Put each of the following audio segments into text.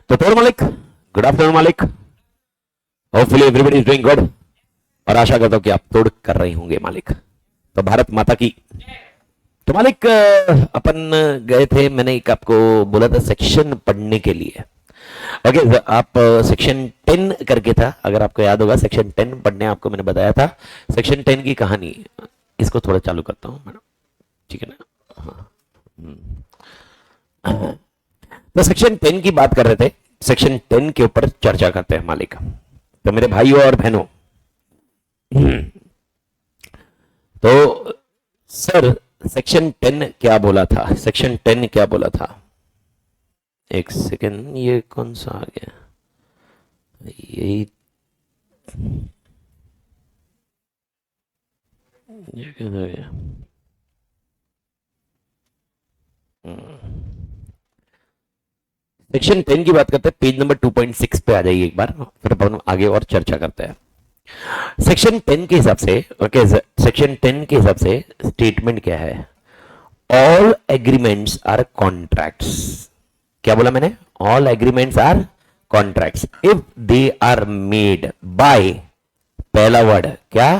तो तोड़ मालिक, गुड आफ्टरनून मालिक, hopefully everybody is doing good, और आशा करता हूं कि आप तोड़ कर रहे होंगे मालिक। तो भारत माता की। तो मालिक अपन गए थे, मैंने एक आपको बोला था सेक्शन पढ़ने के लिए। ओके आप सेक्शन 10 करके था, अगर आपको याद होगा सेक्शन 10 पढ़ने आपको मैंने बताया था। सेक्शन 10 की कहानी, इसको थोड़ा चालू करता हूं मैडम, ठीक है ना। हाँ तो सेक्शन 10 की बात कर रहे थे, सेक्शन 10 के ऊपर चर्चा करते हैं मालिक। तो मेरे भाइयों और बहनों, तो सर सेक्शन 10 क्या बोला था, सेक्शन 10 क्या बोला था? एक सेकेंड, ये कौन सा आ गया? यही ये क्या आ गया? सेक्शन 10 की बात करते हैं, पेज नंबर 2.6 पे आ जाइए एक बार, फिर अपन आगे और चर्चा करते हैं। सेक्शन 10 के हिसाब से, ओके सेक्शन 10 के हिसाब से स्टेटमेंट क्या है? All agreements are contracts. क्या बोला मैंने? All agreements are contracts if they are made by, पहला वर्ड क्या?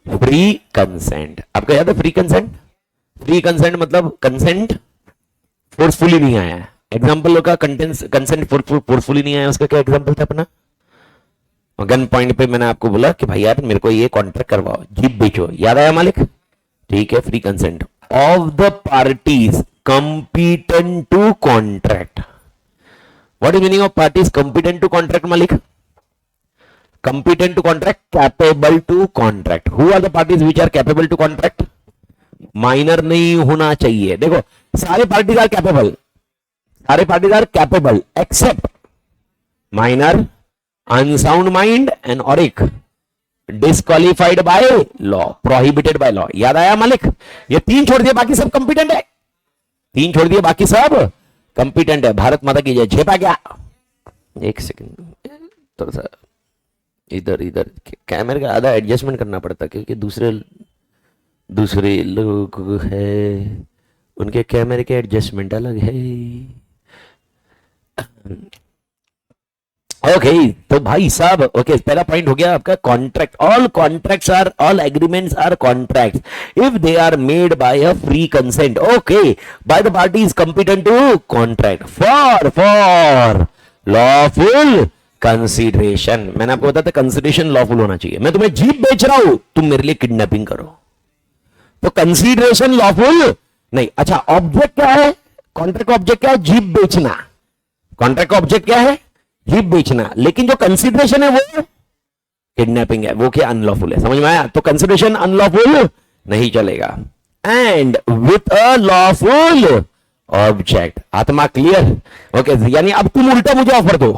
Free consent. आपको याद है फ्री कंसेंट? फ्री कंसेंट मतलब कंसेंट फोर्सफुली नहीं आया है। एग्जाम्पल का कंसेंट फोर्सफुली नहीं आया, उसका क्या एग्जाम्पल था अपना? गन पॉइंट पे मैंने आपको बोला कि भाई यार मेरे को ये कॉन्ट्रैक्ट करवाओ, जीप बेचो, याद आया मालिक? ठीक है, free consent of the parties competent to contract. What is meaning of parties competent to contract मालिक? Competent to contract, capable to contract. Who are the parties which are capable to contract? Minor नहीं होना चाहिए। देखो सारे parties are capable, सारे parties are capable except minor, unsound mind and और एक disqualified by law, prohibited by law. याद आया मालिक? ये तीन छोड़ दिए बाकी सब कंपिटेंट है, तीन छोड़ दिए बाकी सब कंपिटेंट है। भारत माता की जय। झेपा क्या? एक सेकंड, थोड़ा सा इधर इधर कैमरे का आधा एडजस्टमेंट करना पड़ता क्योंकि दूसरे लोग है, उनके कैमरे के एडजस्टमेंट अलग है। ओके तो भाई साहब, ओके पहला पॉइंट हो गया आपका contract. All contracts are, all agreements are contracts if they are made by a free consent, okay by the parties competent to contract for lawful consideration. मैंने आपको बताया था कंसीडरेशन लॉफुल होना चाहिए। मैं तुम्हें जीप बेच रहा हूं, तुम मेरे लिए किडनैपिंग करो, तो कंसीडरेशन लॉफुल नहीं। अच्छा ऑब्जेक्ट क्या है? कॉन्ट्रैक्ट का ऑब्जेक्ट क्या है? जीप बेचना। कॉन्ट्रैक्ट का ऑब्जेक्ट क्या है? जीप बेचना। लेकिन जो कंसीडरेशन है वो किडनैपिंग है, वो क्या? अनलॉफुल है। समझ में आया? तो कंसीडरेशन अनलॉफुल नहीं चलेगा। And with a lawful object. आत्मा क्लियर? ओके यानी अब तुम उल्टा मुझे ऑफर दो,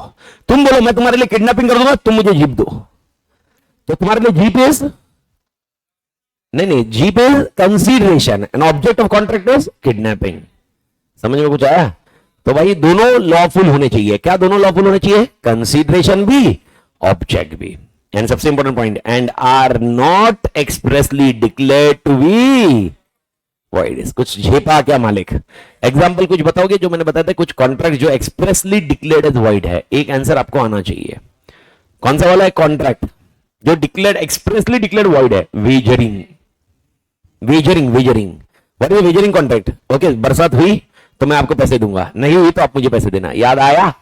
तुम बोलो मैं तुम्हारे लिए किडनैपिंग कर दूंगा, तुम मुझे जीप दो, तो तुम्हारे लिए जीप इज नहीं, jeep is consideration and object of contract is kidnapping. समझ में कुछ आया? तो भाई दोनों लॉफुल होने चाहिए। क्या दोनों लॉफुल होने चाहिए? कंसीडरेशन भी, ऑब्जेक्ट भी। एंड सबसे important point, and are not expressly declared to be void. कुछ झेपा क्या मालिक? एग्जांपल कुछ बताओगे? जो मैंने बताया था कुछ कॉन्ट्रैक्ट जो एक्सप्रेसली डिक्लेयर्ड एज वॉइड है, एक आंसर आपको आना चाहिए। कौन सा वाला है कॉन्ट्रैक्ट जो डिक्लेयर्ड, एक्सप्रेसली डिक्लेयर्ड वॉइड है? Wagering, wagering, wagering. What is wagering contract? Okay बरसात हुई तो मैं आपको पैसे दूंगा, नहीं हुई तो आप मुझे पैसे देना। याद आया?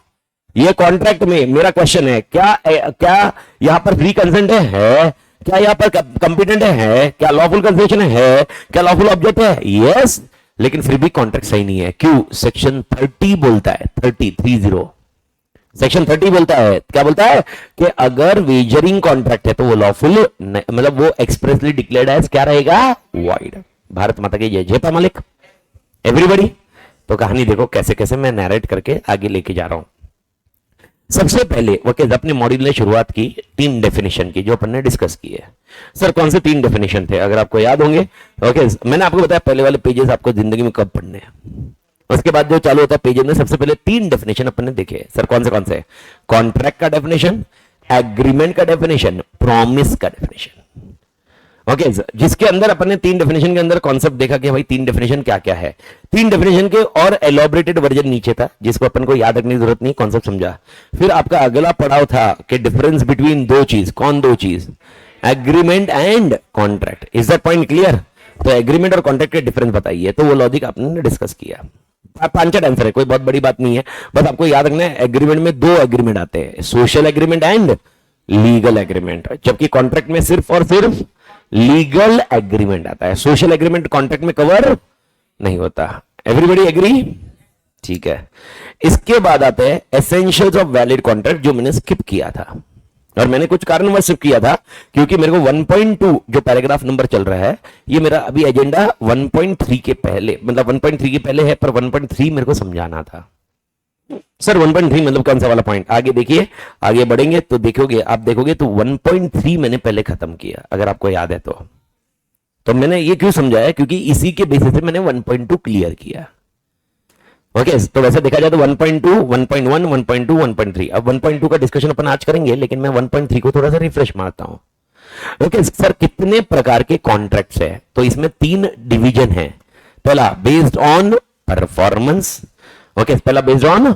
ये कॉन्ट्रैक्ट में मेरा क्वेश्चन है, क्या यहां पर फ्री कंसेंट है? क्या यहां पर कंपिटेंट है? क्या लॉफुल कंसेशन है? क्या लॉफुल ऑब्जेक्ट है? यस, लेकिन फिर भी कॉन्ट्रैक्ट सही नहीं है। क्यों? सेक्शन 30 बोलता है, 30 सेक्शन 30 बोलता है, क्या बोलता है? कि अगर वेजरिंग कॉन्ट्रैक्ट है तो वो लॉफुल, मतलब वो एक्सप्रेसली डिक्लेयर्ड एज क्या रहेगा? वॉइड। भारत माता की जय। झेपा मालिक एवरीबॉडी? तो कहानी देखो कैसे कैसे मैं नैरेट करके आगे लेके जा रहा हूं। सबसे पहले ओके अपने मॉड्यूल ने शुरुआत की 3 डेफिनेशन की, जो अपन ने डिस्कस की है। सर कौन से 3 डेफिनेशन थे? अगर आपको याद होंगे ओके, मैंने आपको बताया पहले वाले पेजेस आपको जिंदगी में कब पढ़ने हैं, उसके बाद जो चालू होता है पेजेस में सबसे पहले 3 डेफिनेशन अपन ने देखे। सर कौन से? कॉन्ट्रैक्ट का डेफिनेशन, एग्रीमेंट का डेफिनेशन, प्रॉमिस का डेफिनेशन। ओके जिसके अंदर अपन ने तीन डेफिनेशन के अंदर कॉन्सेप्ट देखा कि भाई तीन डेफिनेशन क्या क्या है, तीन डेफिनेशन के और एलोबरेटेड वर्जन नीचे था जिसको अपन को याद रखने की जरूरत नहीं, कॉन्सेप्ट समझा। फिर आपका अगला पड़ाव था कि डिफरेंस बिटवीन दो चीज, कौन दो चीज, agreement and contract. Is that point clear? तो एग्रीमेंट और कॉन्ट्रैक्ट के डिफरेंस बताइए, तो वो लॉजिक आपने डिस्कस किया। पांच आंसर है, कोई बहुत बड़ी बात नहीं है, बस आपको याद रखना है एग्रीमेंट में दो एग्रीमेंट आते हैं, social agreement and legal agreement, जबकि कॉन्ट्रैक्ट में सिर्फ और सिर्फ लीगल एग्रीमेंट आता है, सोशल एग्रीमेंट कॉन्ट्रैक्ट में कवर नहीं होता। Everybody agree? ठीक है। इसके बाद आते हैं एसेंशियल्स ऑफ वैलिड कॉन्ट्रैक्ट, जो मैंने स्किप किया था, और मैंने कुछ कारणवश स्किप किया था क्योंकि मेरे को 1.2 जो पैराग्राफ नंबर चल रहा है, ये मेरा अभी एजेंडा 1.3 के पहले, मतलब 1.3 के पहले है, पर 1.3 मेरे को समझाना था। सर 1.3 मतलब कौन सा वाला पॉइंट? आगे देखिए, आगे बढ़ेंगे तो देखोगे, आप देखोगे तो 1.3 मैंने पहले खत्म किया, अगर आपको याद है तो मैंने ये क्यों समझाया, क्योंकि इसी के बेसिस पे मैंने 1.2 क्लियर किया। ओके तो वैसे देखा जाए तो 1.2, 1.1, 1.2, 1.3, अब 1.2 का डिस्कशन अपन आज करेंगे, लेकिन मैं 1.3 को थोड़ा सा रिफ्रेश मारता हूं। ओके सर कितने प्रकार के कॉन्ट्रैक्ट्स है? तो इसमें तीन डिवीजन है। पहला बेस्ड ऑन परफॉर्मेंस, ओके पहला बेस्ड ऑन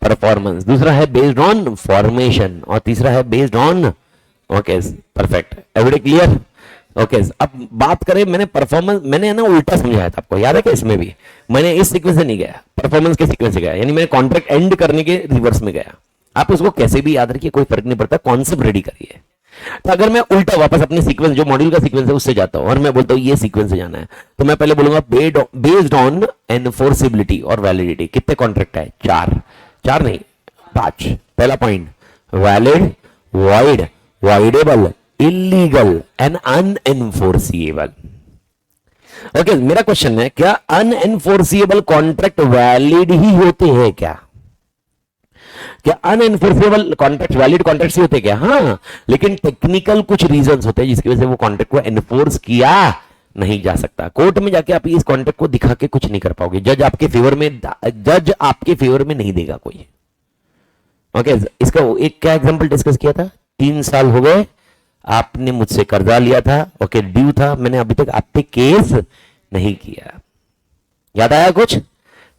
परफॉर्मेंस, दूसरा है बेस्ड ऑन फॉर्मेशन, और तीसरा है based on, okay perfect, everybody clear? Okay अब बात करें, मैंने परफॉर्मेंस मैंने ना उल्टा समझाया था आपको, याद है क्या? इसमें भी मैंने इस सीक्वेंस से नहीं गया, परफॉर्मेंस के सीक्वेंस से गया, यानी मैंने कॉन्ट्रैक्ट एंड करने के रिवर्स में गया। आप उसको कैसे भी याद रखिए, कोई फर्क नहीं पड़ता, कॉन्सेप्ट रेडी करिए। तो अगर मैं उल्टा वापस अपने सीक्वेंस, जो मॉड्यूल का सीक्वेंस है उससे जाता हूं, और मैं बोलता हूं ये सीक्वेंस से जाना है, तो मैं पहले बोलूंगा बेस्ड ऑन एनफोर्सिबिलिटी और वैलिडिटी। कितने कॉन्ट्रैक्ट है? चार नहीं 5। पहला point valid, void, voidable, illegal and अनएनफोर्सिएबल। Okay मेरा क्वेश्चन है, क्या अनएनफोर्सिएबल कॉन्ट्रैक्ट वैलिड ही होते हैं क्या? क्या अनएनफोर्सिएबल कॉन्ट्रैक्ट वैलिड कॉन्ट्रैक्ट ही होते क्या? हाँ, लेकिन टेक्निकल कुछ रीजंस होते हैं जिसकी वजह से वो कॉन्ट्रैक्ट को एनफोर्स किया नहीं जा सकता। कोर्ट में जाके आप इस कॉन्ट्रैक्ट को दिखा के कुछ नहीं कर पाओगे, जज आपके फेवर में नहीं देगा कोई। ओके इसका एक क्या एग्जांपल डिस्कस किया था? 3 साल हो गए, आपने मुझसे कर्जा लिया था, ओके ड्यू था, मैंने अभी तक आप पे केस नहीं किया। याद आया कुछ?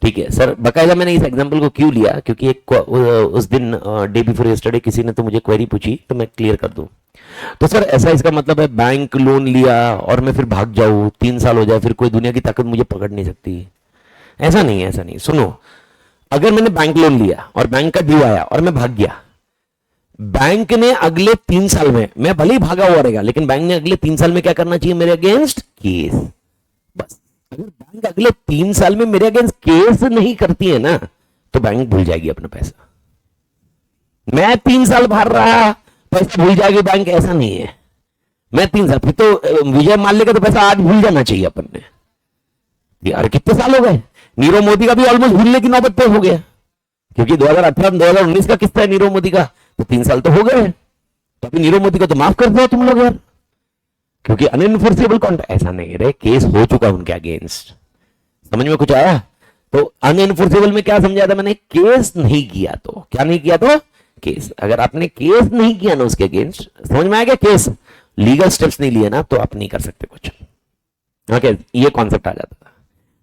ठीक है सर, बकायदा मैंने इस एग्जांपल को क्यों लिया, क्योंकि एक उस दिन डे बिफोर यस्टरडे किसी ने तो मुझे क्वेरी पूछी, तो मैं क्लियर कर दूं। तो सर ऐसा इसका मतलब है बैंक लोन लिया और मैं फिर भाग जाऊं, 3 साल हो जाए, फिर कोई दुनिया की ताकत मुझे पकड़ नहीं सकती? ऐसा नहीं है, ऐसा नहीं। सुनो, अगर मैंने बैंक लोन लिया और बैंक का ड्यू आया और मैं भाग गया, बैंक ने अगले 3 साल में, मैं भले ही भागा हुआ रहेगा, लेकिन बैंक ने अगले 3 साल में क्या करना चाहिए मेरे अगेंस्ट? केस। बस अगर बैंक अगले 3 साल में मेरे अगेंस्ट केस नहीं करती है ना, तो बैंक भूल जाएगी अपना पैसा। मैं 3 साल भर रहा, पैसा भूल जाएगी बैंक, ऐसा नहीं है। मैं 3 साल, फिर तो विजय माल्या का तो पैसा आज भूल जाना चाहिए अपन ने। यार कितने साल हो गए? नीरव मोदी का भी ऑलमोस्ट भूलने की नौबत पे हो गया, क्योंकि 2018-2019 का किस्सा है नीरव मोदी का, तो 3 साल तो हो गए। तो अभी नीरव मोदी को तो माफ कर दो तुम लोग यार, क्योंकि अनएनफोर्सिबल कॉन्ट्रैक्ट। ऐसा नहीं रे, केस हो चुका उनके अगेंस्ट। समझ में कुछ आया? तो अनएनफोर्सिबल में क्या समझाया था मैंने? केस नहीं किया तो क्या नहीं किया? तो केस। अगर आपने केस नहीं किया ना उसके अगेंस्ट, समझ में आ गया? केस, लीगल स्टेप्स नहीं लिए ना, तो आप नहीं कर सकते कुछ। ओके ये कॉन्सेप्ट आ जाता था।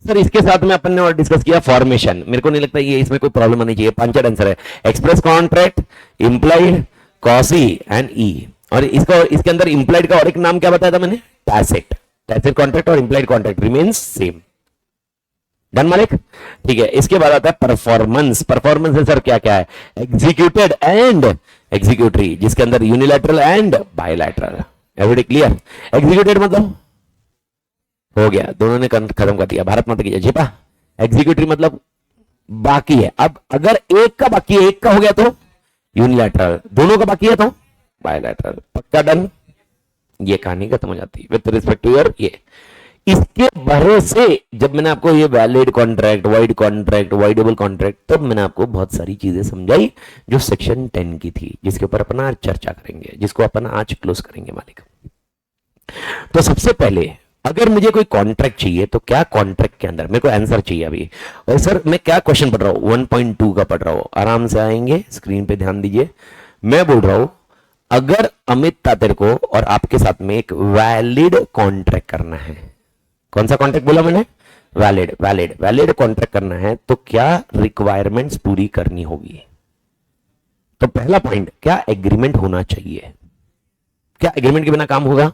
सर इसके साथ में अपन ने और डिस्कस किया फॉर्मेशन। मेरे को नहीं लगता ये इसमें कोई प्रॉब्लम आनी चाहिए। 5 आंसर है, express contract, implied, quasi and E. और इसके अंदर इंप्लाइड का और एक नाम क्या बताया था मैंने? टैसिट। टैसिट कॉन्ट्रैक्ट और implied contract remains same. Done मालिक? ठीक है। इसके बाद आता है परफॉर्मेंस। परफॉर्मेंस है सर क्या क्या है? एग्जीक्यूटेड एंड एग्जीक्यूटरी, जिसके अंदर unilateral and bilateral. Everybody clear? Executed मतलब हो गया, दोनों ने खत्म कर दिया, भारत माता की जय। छिपा एग्जीक्यूटिव मतलब बाकी है। अब अगर एक का बाकी है, एक का हो गया तो यूनिलैटरल, दोनों का बाकी है तो बायलैटरल। पक्का डन? ये कहानी खत्म हो जाती है विद रिस्पेक्ट टू योर ये। इसके भरोसे जब मैंने आपको ये valid contract, wide contract, voidable contract, तब मैंने आपको बहुत सारी चीजें समझाई जो सेक्शन 10 की थी, जिसके ऊपर अपन आज चर्चा करेंगे, जिसको अपन आज क्लोज करेंगे मालिक। तो सबसे पहले अगर मुझे कोई कॉन्ट्रैक्ट चाहिए तो क्या कॉन्ट्रैक्ट के अंदर मेरे को आंसर चाहिए अभी। और सर मैं क्या क्वेश्चन पढ़ रहा हूं? 1.2 का पढ़ रहा हूं। आराम से आएंगे, स्क्रीन पे ध्यान दीजिए। मैं बोल रहा हूं अगर अमित तातिर को और आपके साथ में एक वैलिड कॉन्ट्रैक्ट करना है, कौन सा कॉन्ट्रैक्ट बोला मैंने? वैलिड कॉन्ट्रैक्ट करना है तो क्या रिक्वायरमेंट्स पूरी करनी होगी? तो पहला पॉइंट, क्या एग्रीमेंट होना चाहिए? क्या एग्रीमेंट के बिना काम होगा?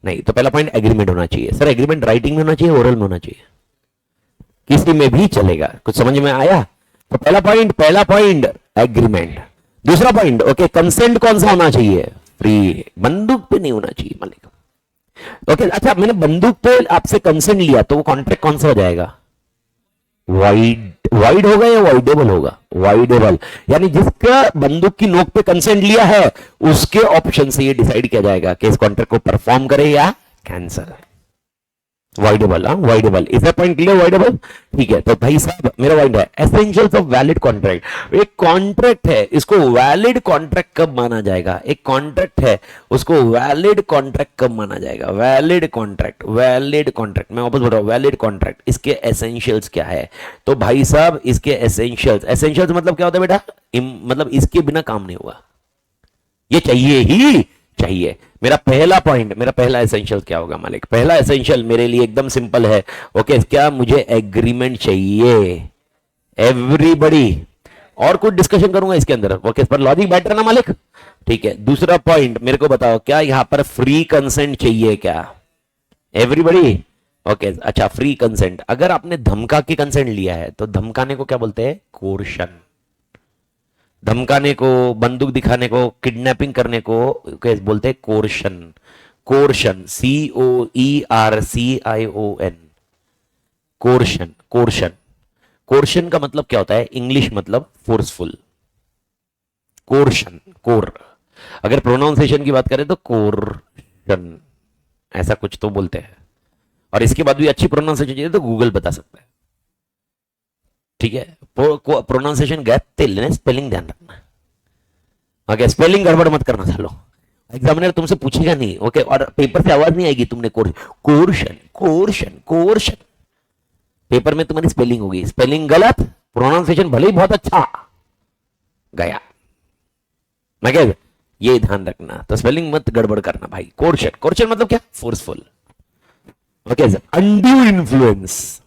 नहीं। तो पहला पॉइंट एग्रीमेंट होना चाहिए। सर एग्रीमेंट राइटिंग में होना चाहिए, ओरल में होना चाहिए? किसी में भी चलेगा। कुछ समझ में आया? तो पहला पॉइंट एग्रीमेंट। दूसरा पॉइंट, ओके, कंसेंट कौन सा होना चाहिए? फ्री। बंदूक पे नहीं होना चाहिए मालिक। ओके, अच्छा, मैंने बंदूक पे आपसे कंसेंट लिया तो वो कॉन्ट्रैक्ट कौन सा हो जाएगा? वाइड होगा या वाइडेबल होगा? वाइडेबल। यानी जिसका बंदूक की नोक पे कंसेंट लिया है उसके ऑप्शन से ये डिसाइड किया जाएगा कि इस कॉन्ट्रैक्ट को परफॉर्म करे या कैंसल। वाइडेबल। वाइडेबल। इस पॉइंट क्लियर? वाइडेबल। ठीक है। तो भाई साहब मेरा पॉइंट है एसेंशियल्स ऑफ वैलिड कॉन्ट्रैक्ट। एक कॉन्ट्रैक्ट है, इसको वैलिड कॉन्ट्रैक्ट कब माना जाएगा? एक कॉन्ट्रैक्ट है, उसको वैलिड कॉन्ट्रैक्ट कब माना जाएगा? Valid contract. मैं वापस बोल रहा हूं, वैलिड कॉन्ट्रैक्ट। इसके एसेंशियल्स क्या है? तो भाई साहब इसके एसेंशियल्स मतलब क्या होता है बेटा? मतलब इसके बिना काम नहीं होगा, ये चाहिए ही चाहिए। मेरा पहला एसेंशियल क्या होगा मालिक? पहला एसेंशियल मेरे लिए एकदम सिंपल है। ओके, क्या मुझे एग्रीमेंट चाहिए? एवरीबॉडी। और कुछ डिस्कशन करूंगा इसके अंदर। ओके, इस पर लॉजिक बैठ रहा ना मालिक? ठीक है। दूसरा पॉइंट मेरे को बताओ, क्या यहां पर फ्री कंसेंट चाहिए क्या? एवरीबॉडी। ओके, अच्छा, फ्री कंसेंट। अगर आपने धमका के कंसेंट लिया है तो धमकाने को क्या बोलते हैं? कोर्शन। धमकाने को, बंदूक दिखाने को, किडनैपिंग करने को कैसे बोलते हैं? Coercion. Coercion, COERCION। Coercion. Coercion का मतलब क्या होता है? इंग्लिश मतलब फोर्सफुल। Coercion, core. अगर प्रोनाउंसिएशन की बात करें तो कोर्शन, ऐसा कुछ तो बोलते हैं। और इसके बाद भी अच्छी प्रोनाउंसिएशन चाहिए तो गूगल बता सकता है। ठीक है। प्रोनाउंसिएशन गैप लेने, स्पेलिंग ध्यान रखना। ओके, स्पेलिंग गड़बड़ मत करना सालो, एग्जामिनर तुमसे पूछेगा नहीं। ओके, और पेपर से आवाज नहीं आएगी तुमने कोर्शन। पेपर में तुम्हारी स्पेलिंग होगी, स्पेलिंग गलत, प्रोनाउंसिएशन भले ही बहुत अच्छा, गया। मैं कह, ये ध्यान रखना। तो स्पेलिंग मत गड़बड़ करना भाई। कोर्शन मतलब क्या? फोर्सफुल। Okay, undue influence.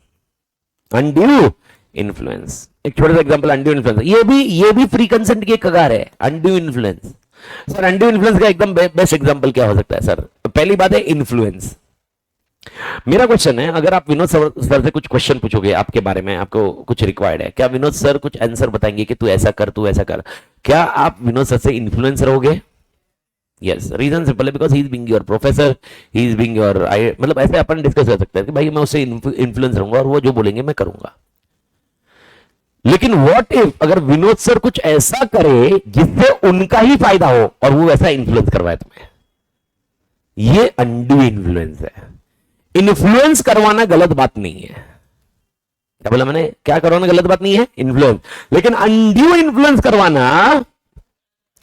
एक छोटा सा एग्जांपल, अनड्यू इन्फ्लुएंस। ये भी फ्री कंसेंट की कगार है। Undue influence. Sir undue influence का एकदम बेस्ट एग्जांपल क्या हो सकता है सर? पहली बात है इन्फ्लुएंस। मेरा क्वेश्चन है, अगर आप विनोद सर से कुछ क्वेश्चन पूछोगे आपके बारे में, आपको कुछ रिक्वायर्ड है, क्या विनोद सर कुछ आंसर बताएंगे कि तू ऐसा कर? क्या आप विनोद सर से इन्फ्लुएंस रहोगे? यस। रीजन सिंपल है, because he is being your professor, he is being your, मतलब ऐसे अपन डिस्कस कर सकते हैं कि भाई मैं उससे इन्फ्लुएंस रहूंगा और वो जो बोलेंगे मैं करूंगा। लेकिन व्हाट इफ अगर विनोद सर कुछ ऐसा करे जिससे उनका ही फायदा हो और वो वैसा इन्फ्लुएंस करवाए तुम्हें? ये अनड्यू इन्फ्लुएंस है। इन्फ्लुएंस करवाना गलत बात नहीं है। क्या बोला मैंने? क्या करवाना गलत बात नहीं है? इन्फ्लुएंस। लेकिन अनड्यू इन्फ्लुएंस करवाना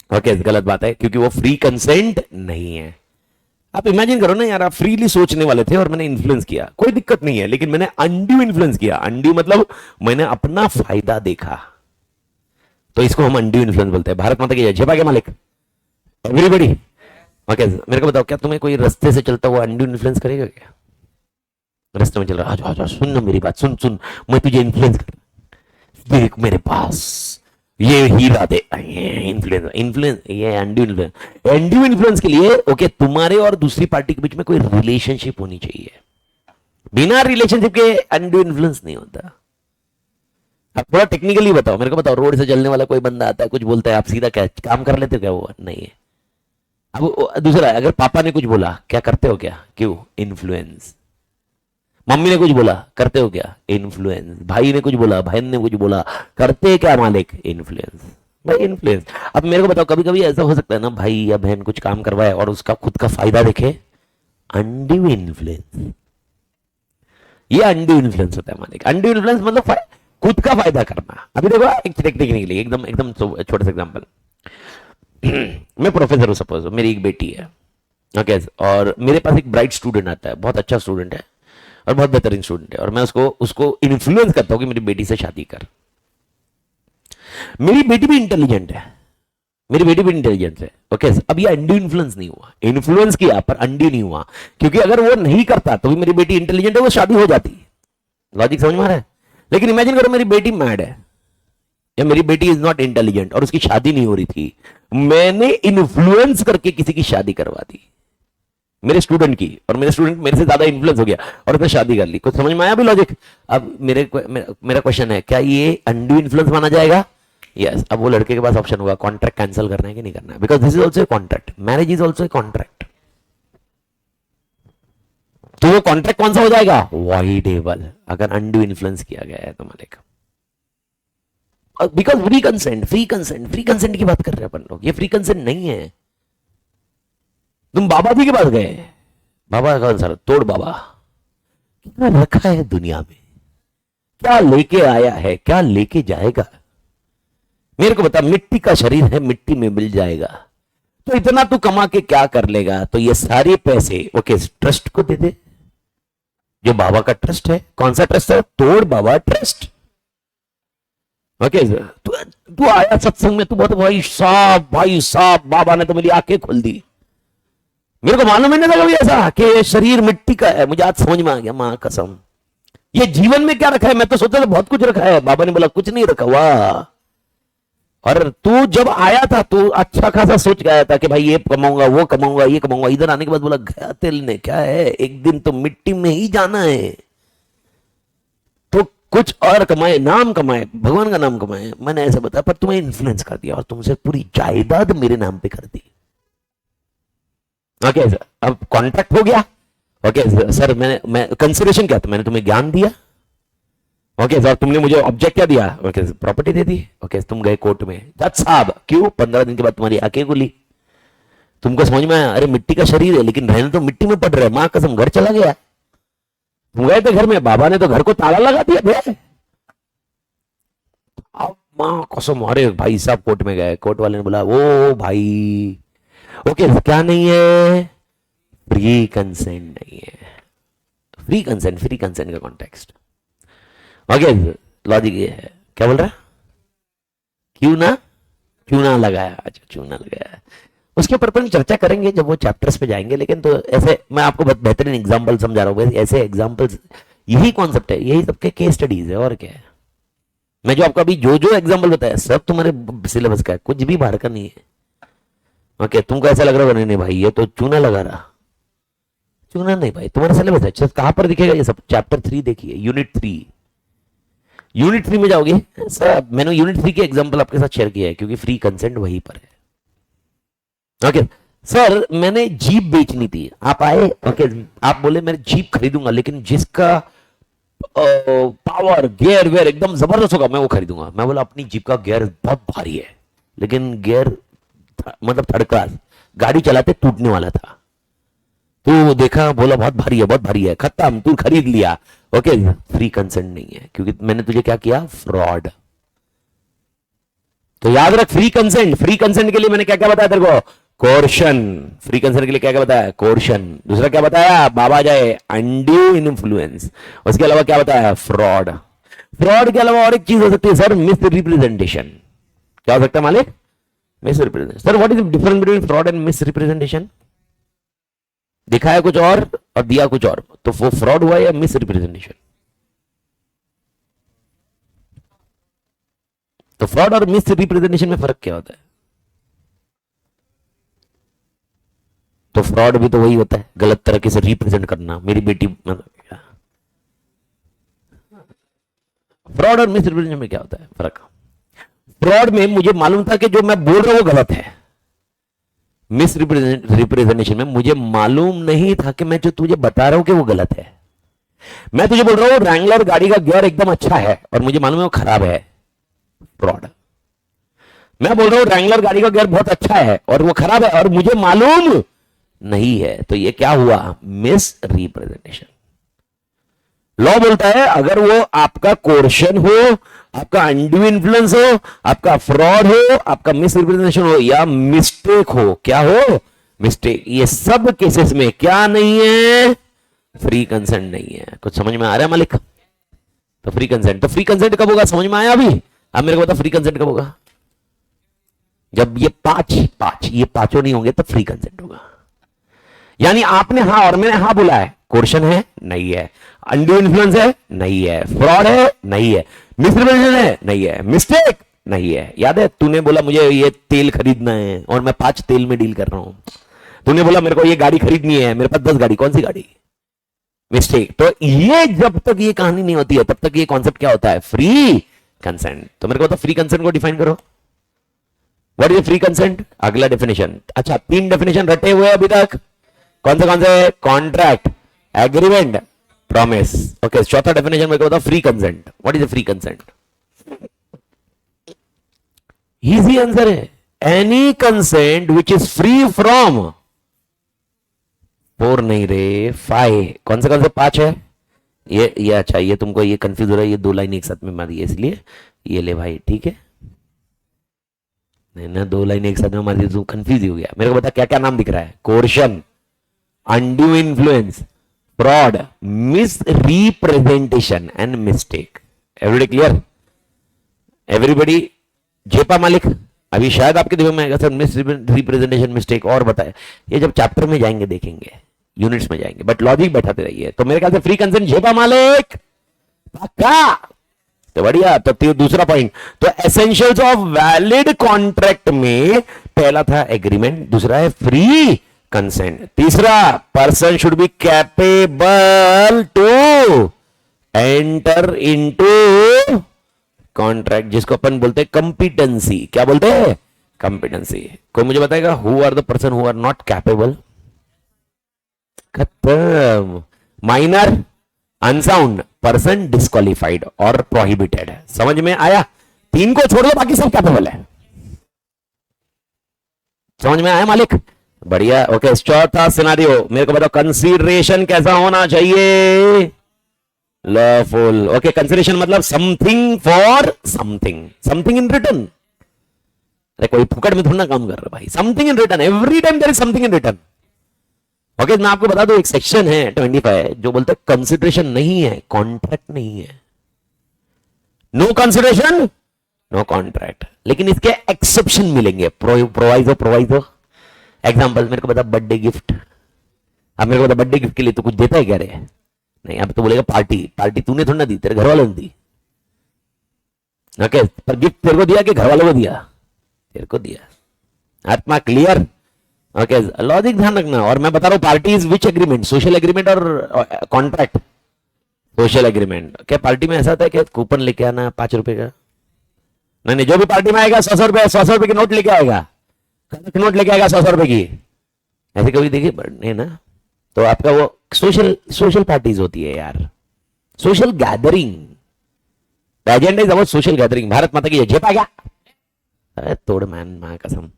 ओके गलत बात है, क्योंकि वो फ्री कंसेंट नहीं है। आप इमेजिन करो ना यार, आप फ्रीली सोचने वाले थे और मैंने इन्फ्लुएंस किया, कोई दिक्कत नहीं है, लेकिन मैंने अनड्यू इन्फ्लुएंस किया। अनड्यू मतलब मैंने अपना फायदा देखा, तो इसको हम अनड्यू इन्फ्लुएंस बोलते हैं। भारत माता की जय। जय के मालिक। एवरीबॉडी। ओके, मेरे को बताओ, क्या तुम्हें कोई रास्ते से चलता हुआ अनड्यू इन्फ्लुएंस करेगा क्या? रास्ते में चल रहा, आ जा, सुन ना मेरी बात, सुन, मैं तुझे इन्फ्लुएंस कर, देख मेरे पास ये हीरा दे। इन्फ्लुएंस ये अनड्यू इन्फ्लुएंस के लिए ओके, तुम्हारे और दूसरी पार्टी के बीच में कोई रिलेशनशिप होनी चाहिए। बिना रिलेशनशिप के अनड्यू इन्फ्लुएंस नहीं होता। अब थोड़ा टेक्निकली बताओ, मेरे को बताओ, रोड से चलने वाला कोई बंदा आता है, कुछ बोलता है, आप सीधा क्या काम कर लेते हो क्या? वो नहीं है। अब दूसरा, अगर पापा ने कुछ बोला, क्या करते हो क्या? क्यों? इन्फ्लुएंस। मम्मी ने कुछ बोला, करते हो क्या? इन्फ्लुएंस। भाई ने कुछ बोला, बहन ने कुछ बोला, करते क्या मालिक? इन्फ्लुएंस। भाई इन्फ्लुएंस। अब मेरे को बताओ, कभी कभी ऐसा हो सकता है ना, भाई या बहन कुछ काम करवाए और उसका खुद का फायदा देखे, अनड्यू इन्फ्लुएंस। ये अनड्यू इन्फ्लुएंस होता है मालिक। अनड्यू इन्फ्लुएंस मतलब खुद का फायदा करना। अभी देखो एक टेक्निकली एकदम छोटा सा एग्जांपल। मैं प्रोफेसर हूं, सपोज मेरी एक बेटी है, ओके, और मेरे पास एक ब्राइट स्टूडेंट आता है, बहुत अच्छा स्टूडेंट है और बहुत बेहतरीन स्टूडेंट है, और मैं उसको इन्फ्लुएंस करता हूं कि मेरी बेटी से शादी कर। मेरी बेटी भी इंटेलिजेंट है, मेरी बेटी भी इंटेलिजेंट है, ओके। अब ये अंडी इन्फ्लुएंस नहीं हुआ, इन्फ्लुएंस किया पर अंडी नहीं हुआ, क्योंकि अगर वो नहीं करता तो भी मेरी बेटी इंटेलिजेंट है, वो शादी हो जाती। लॉजिक समझ में आ रहा है? लेकिन इमेजिन करो मेरी बेटी मैड है या मेरी बेटी इज नॉट इंटेलिजेंट और उसकी शादी नहीं हो रही थी, मैंने इन्फ्लुएंस करके किसी की शादी करवा दी, मेरे स्टूडेंट की, और मेरे स्टूडेंट मेरे से ज्यादा इन्फ्लुएंस हो गया और उसने शादी कर ली। कुछ समझ में आया अभी लॉजिक? अब मेरा क्वेश्चन है, क्या ये अंडू इन्फ्लुएंस माना जाएगा? यस। अब वो लड़के के पास ऑप्शन होगा कॉन्ट्रैक्ट कैंसिल करना है कि नहीं करना है, because this is also a contract, marriage is also a contract. तो वो कॉन्ट्रैक्ट कौन सा हो जाएगा? वॉइडेबल, अगर अंडू इन्फ्लुएंस किया गया है तो मालिक। Because free consent, free consent, free consent की बात कर रहे हैं अपन लोग, ये फ्री कंसेंट नहीं है। तुम बाबा जी के पास गए, बाबा कौन सा? तोड़ बाबा। क्या रखा है दुनिया में, क्या लेके आया है, क्या लेके जाएगा? मेरे को बता, मिट्टी का शरीर है, मिट्टी में मिल जाएगा, तो इतना तू कमा के क्या कर लेगा? तो ये सारे पैसे ओके ट्रस्ट को दे दे, जो बाबा का ट्रस्ट है। कौन सा ट्रस्ट है? तोड़ बाबा ट्रस्ट। ओके, तू आया सत्संग में, तू बहुत भाई साहब बाबा ने तो मेरी आंखें खोल दी। मेरे को मालूम ही नहीं था कभी ऐसा कि ये शरीर मिट्टी का है, मुझे आज समझ में आ गया, मां कसम। ये जीवन में क्या रखा है? मैं तो सोचा था बहुत कुछ रखा है, बाबा ने बोला कुछ नहीं रखा हुआ। और तू जब आया था तो अच्छा खासा सोच के आया था कि भाई ये कमाऊंगा, वो कमाऊंगा, ये कमाऊंगा। इधर आने के बाद बोला गया तेल ने, क्या है, एक दिन तो मिट्टी में ही जाना है, तो कुछ और कमाए, नाम कमाए, भगवान का नाम कमाए। मैंने ऐसा बताया, पर तुम्हें इन्फ्लुएंस कर दिया और तुमसे पूरी जायदाद मेरे नाम पे कर दी। ओके सर, अब कॉन्ट्रैक्ट हो गया। ओके सर, मैं कंसिडरेशन क्या था? मैंने तुम्हें ज्ञान दिया। ओके सर, तुमने मुझे ऑब्जेक्ट क्या दिया? ओके, प्रॉपर्टी दे दी। ओके, तुम गए कोर्ट में, जज साहब क्यों? 15 दिन के बाद तुम्हारी आंखें खुली, तुमको समझ में आया अरे मिट्टी का शरीर है, लेकिन रहने तो मिट्टी में पड़ रहे, मां कसम घर चला गया। तुम गए थे घर में, बाबा ने तो घर को ताला लगा दिया थे। अब मां कसम, अरे भाई साहब कोर्ट में गए, कोर्ट वाले ने बोला ओ भाई ओके क्या नहीं है? फ्री कंसेंट नहीं है। फ्री कंसेंट, फ्री कंसेंट का कॉन्टेक्स्ट। ओके, लॉजिक ये है, क्या बोल रहा है? क्यों ना लगाया? अच्छा, क्यों ना लगाया, उसके ऊपर अपन चर्चा करेंगे जब वो चैप्टर्स पे जाएंगे। लेकिन तो ऐसे मैं आपको बहुत बेहतरीन एग्जांपल समझा रहा हूँ, ऐसे एग्जांपल्स, यही कॉन्सेप्ट है, यही सबके केस स्टडीज है, और क्या है। मैं जो आपको अभी जो एग्जांपल बताया सब तुम्हारे सिलेबस का है, कुछ भी बाहर का नहीं है। ओके, तुमको ऐसा लग रहा होगा नहीं भाई ये तो चूना लगा रहा, चूना नहीं भाई, तुम्हारा सिलेबस है। कहां पर दिखेगा ये सब? चैप्टर 3 देखिए, यूनिट 3। यूनिट 3 में जाओगे सर, मैंने यूनिट 3 के एग्जांपल आपके साथ शेयर किया है क्योंकि फ्री कंसेंट वहीं पर है। ओके सर, मैंने जीप बेचनी थी, आप आए, ओके आप बोले मैं जीप खरीदूंगा, लेकिन जिसका पावर गियर वेयर एकदम जबरदस्त होगा मैं वो खरीदूंगा। मैं बोला अपनी जीप का गियर बहुत भारी है, लेकिन गियर मतलब थर्ड क्लास, गाड़ी चलाते टूटने वाला था। तो देखा, बोला बहुत भारी है, बहुत भारी है, खत्म, तू खरीद लिया। ओके, फ्री कंसेंट नहीं है, क्योंकि मैंने तुझे क्या किया? फ्रॉड। तो याद रख, फ्री कंसेंट, फ्री कंसेंट के लिए मैंने क्या क्या बताया तेरे को? कोर्शन। फ्री कंसेंट के लिए क्या क्या बताया? कोर्शन। दूसरा क्या बताया? बाबा जाए अंड्यू इन्फ्लुएंस। उसके अलावा क्या बताया? फ्रॉड। फ्रॉड के अलावा और एक चीज हो सकती है सर, मिस रिप्रेजेंटेशन। क्या हो सकता है मालिक? Miss representation. Sir what is the difference between fraud and miss representation? दिखाया कुछ और दिया कुछ और, तो वो फ्रॉड हुआ या मिस रिप्रेजेंटेशन? तो फ्रॉड और मिस रिप्रेजेंटेशन में फर्क क्या होता है? तो फ्रॉड भी तो वही होता है, गलत तरीके से रिप्रेजेंट करना। मेरी बेटी, फ्रॉड और मिस रिप्रेजेंटेशन में क्या होता है फर्क? फ्रॉड में मुझे मालूम था कि जो मैं बोल रहा हूं वो गलत है। मिस रिप्रेजेंटेशन में मुझे मालूम नहीं था कि मैं जो तुझे बता रहा हूं कि वो गलत है। मैं तुझे बोल रहा हूं रैंगलर गाड़ी का गियर एकदम अच्छा है और मुझे मालूम है वो खराब है, फ्रॉड। मैं बोल रहा हूं रैंगलर गाड़ी का गियर बहुत अच्छा है और वो खराब है और मुझे मालूम नहीं है, तो ये क्या हुआ? Miss representation. लॉ बोलता है अगर वो आपका कोर्शन हो, आपका अनड्यू इन्फ्लुएंस हो, आपका फ्रॉड हो, आपका मिस रिप्रेजेंटेशन हो या मिस्टेक हो, क्या हो? मिस्टेक। ये सब केसेस में क्या नहीं है? फ्री कंसेंट नहीं है। कुछ समझ में आ रहा है मालिक? तो फ्री कंसेंट, तो फ्री कंसेंट कब होगा? समझ में आया अभी? अब मेरे को बता फ्री कंसेंट कब होगा? जब ये पांच ये पांचों नहीं होंगे तो फ्री कंसेंट होगा। यानी आपने हाँ और मैंने हाँ बोला है, कोर्शन है नहीं है, अनड्यू इन्फ्लुएंस है नहीं है, फ्रॉड है नहीं है, मिसरिप्रेजेंटेशन है नहीं है, मिस्टेक नहीं है। याद है तूने बोला मुझे ये तेल खरीदना है और मैं 5 तेल में डील कर रहा हूं। तूने बोला मेरे को ये गाड़ी खरीदनी है, मेरे पास 10 गाड़ी, कौन सी गाड़ी? मिस्टेक। तो ये जब तक ये कहानी नहीं होती है तब तक ये कॉन्सेप्ट क्या होता है? Free consent. तो मेरे को तो फ्री कंसेंट को डिफाइन करो। What is free consent? अगला डेफिनेशन। अच्छा 3 डेफिनेशन रटे हुए अभी तक, कौन से? Contract, agreement, promise. ओके चौथा डेफिनेशन मेरे को बताओ, free consent. What is free consent? Easy answer है, any consent which is free from 4 नहीं रे 5। कौन से 5 है? ये अच्छा, ये तुमको ये कंफ्यूज हो रहा है, ये 2 लाइन एक साथ में मारी है इसलिए ये ले भाई, ठीक है? नहीं ना 2 लाइन एक साथ में मारी तो कंफ्यूज हो गया। मेरे को बता क्या क्या नाम दिख रहा है? Coercion, undue influence, fraud, misrepresentation and mistake. Everybody clear? Everybody? जेपा मालिक अभी शायद आपके दिमाग में आएगा सर मिस रिप्रेजेंटेशन, मिस्टेक और बताए। ये जब चैप्टर में जाएंगे देखेंगे, यूनिट्स में जाएंगे, बट लॉजिक बैठाते रहिए। तो मेरे ख्याल से फ्री कंसेंट जेपा मालिक पक्का? तो बढ़िया। तो दूसरा पॉइंट, तो एसेंशियल्स ऑफ वैलिड कॉन्ट्रैक्ट में पहला था एग्रीमेंट, दूसरा है फ्री कंसेंट, तीसरा person should be capable to enter into contract, जिसको अपन बोलते हैं कंपिटेंसी। क्या बोलते हैं? कंपिटेंसी। कोई मुझे बताएगा who are the person who are not capable? खत्म। माइनर, अनसाउंड, पर्सन डिस्क्वालिफाइड और प्रोहिबिटेड। समझ में आया? 3 को छोड़ दो बाकी सब कैपेबल है। समझ में आया मालिक? बढ़िया। ओके चौथा सिनारियो मेरे को बताओ, कंसीडरेशन कैसा होना चाहिए? लॉफुल। ओके कंसीडरेशन मतलब something for something, something in return. अरे कोई फुकट में थोड़ा ना काम कर रहा भाई, something in return, every time there is something in return. Okay मैं आपको बता दूं एक सेक्शन है 25 जो बोलता है कंसीडरेशन नहीं है, कॉन्ट्रैक्ट नहीं है। नो कंसीडरेशन नो कॉन्ट्रैक्ट, लेकिन इसके एक्सेप्शन मिलेंगे, प्रोवाइजो। एग्जांपल मेरे को बता, बर्थडे गिफ्ट। अब मेरे को बता बर्थडे गिफ्ट के लिए तो कुछ देता है क्या रे? नहीं। अब तो बोलेगा पार्टी तूने थोड़ा ना दी, तेरे घर वालों ने दी। ओके पर गिफ्ट तेरे को दिया कि घर वालों को दिया? तेरे को दिया। आत्मा क्लियर? ओके लॉजिक ध्यान रखना। और मैं बता रहा हूं party is which agreement, social agreement और कॉन्ट्रैक्ट? Social agreement. क्या पार्टी में ऐसा था कि कूपन लेके आना 5 रुपए का? नहीं, जो भी पार्टी में आएगा 100 रुपए, 100 रुपए के नोट लेके आएगा, नोट लेके आएगा 100 रुपए की। ऐसे कभी देखिए नहीं ना? तो आपका वो सोशल पार्टीज होती है यार, social gathering. Agenda is about social gathering. Bharat Mata की जय। पा गया? अरे तोड़ मैन, मां कसम।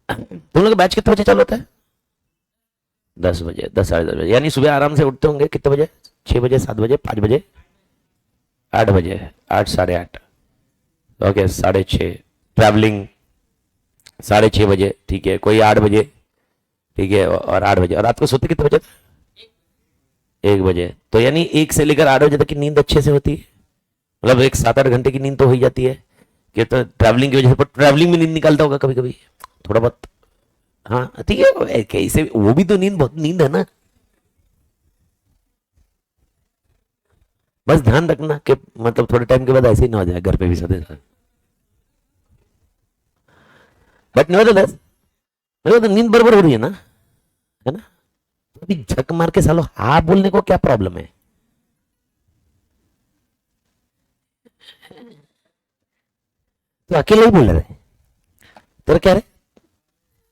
तुम लोग का बैच कितने बजे चालू होता है? 10 बजे, 10 साढ़े 10 बजे। यानी सुबह आराम से उठते होंगे कितने बजे? 6 बजे, 7 बजे, 5 बजे, 8 बजे, 8 साढ़े 8। ओके 6:30। ट्रैवलिंग 6:30 बजे, ठीक है। कोई 8 बजे, ठीक है, और 8 बजे। और रात को सोते कितने बजे? 1 बजे। तो यानी 1 से लेकर 8 बजे तक की नींद अच्छे से होती है, मतलब एक 7-8 घंटे की नींद तो हो ही जाती है। कि तो ट्रैवलिंग की वजह से, पर ट्रैवलिंग में नींद निकालता होगा कभी कभी थोड़ा बहुत। हाँ ठीक है, कैसे वो भी तो नींद, बहुत नींद है ना। बस ध्यान रखना कि मतलब थोड़े टाइम के बाद ऐसे ही ना हो जाए घर पे भी सोते समय। बट नेवरदलेस मेरे को तो नींद बराबर हो रही है ना, है ना? अभी झक मार के सालो हाँ बोलने को क्या प्रॉब्लम है? तो अकेले ही बोल रहे तेरा क्या रहे?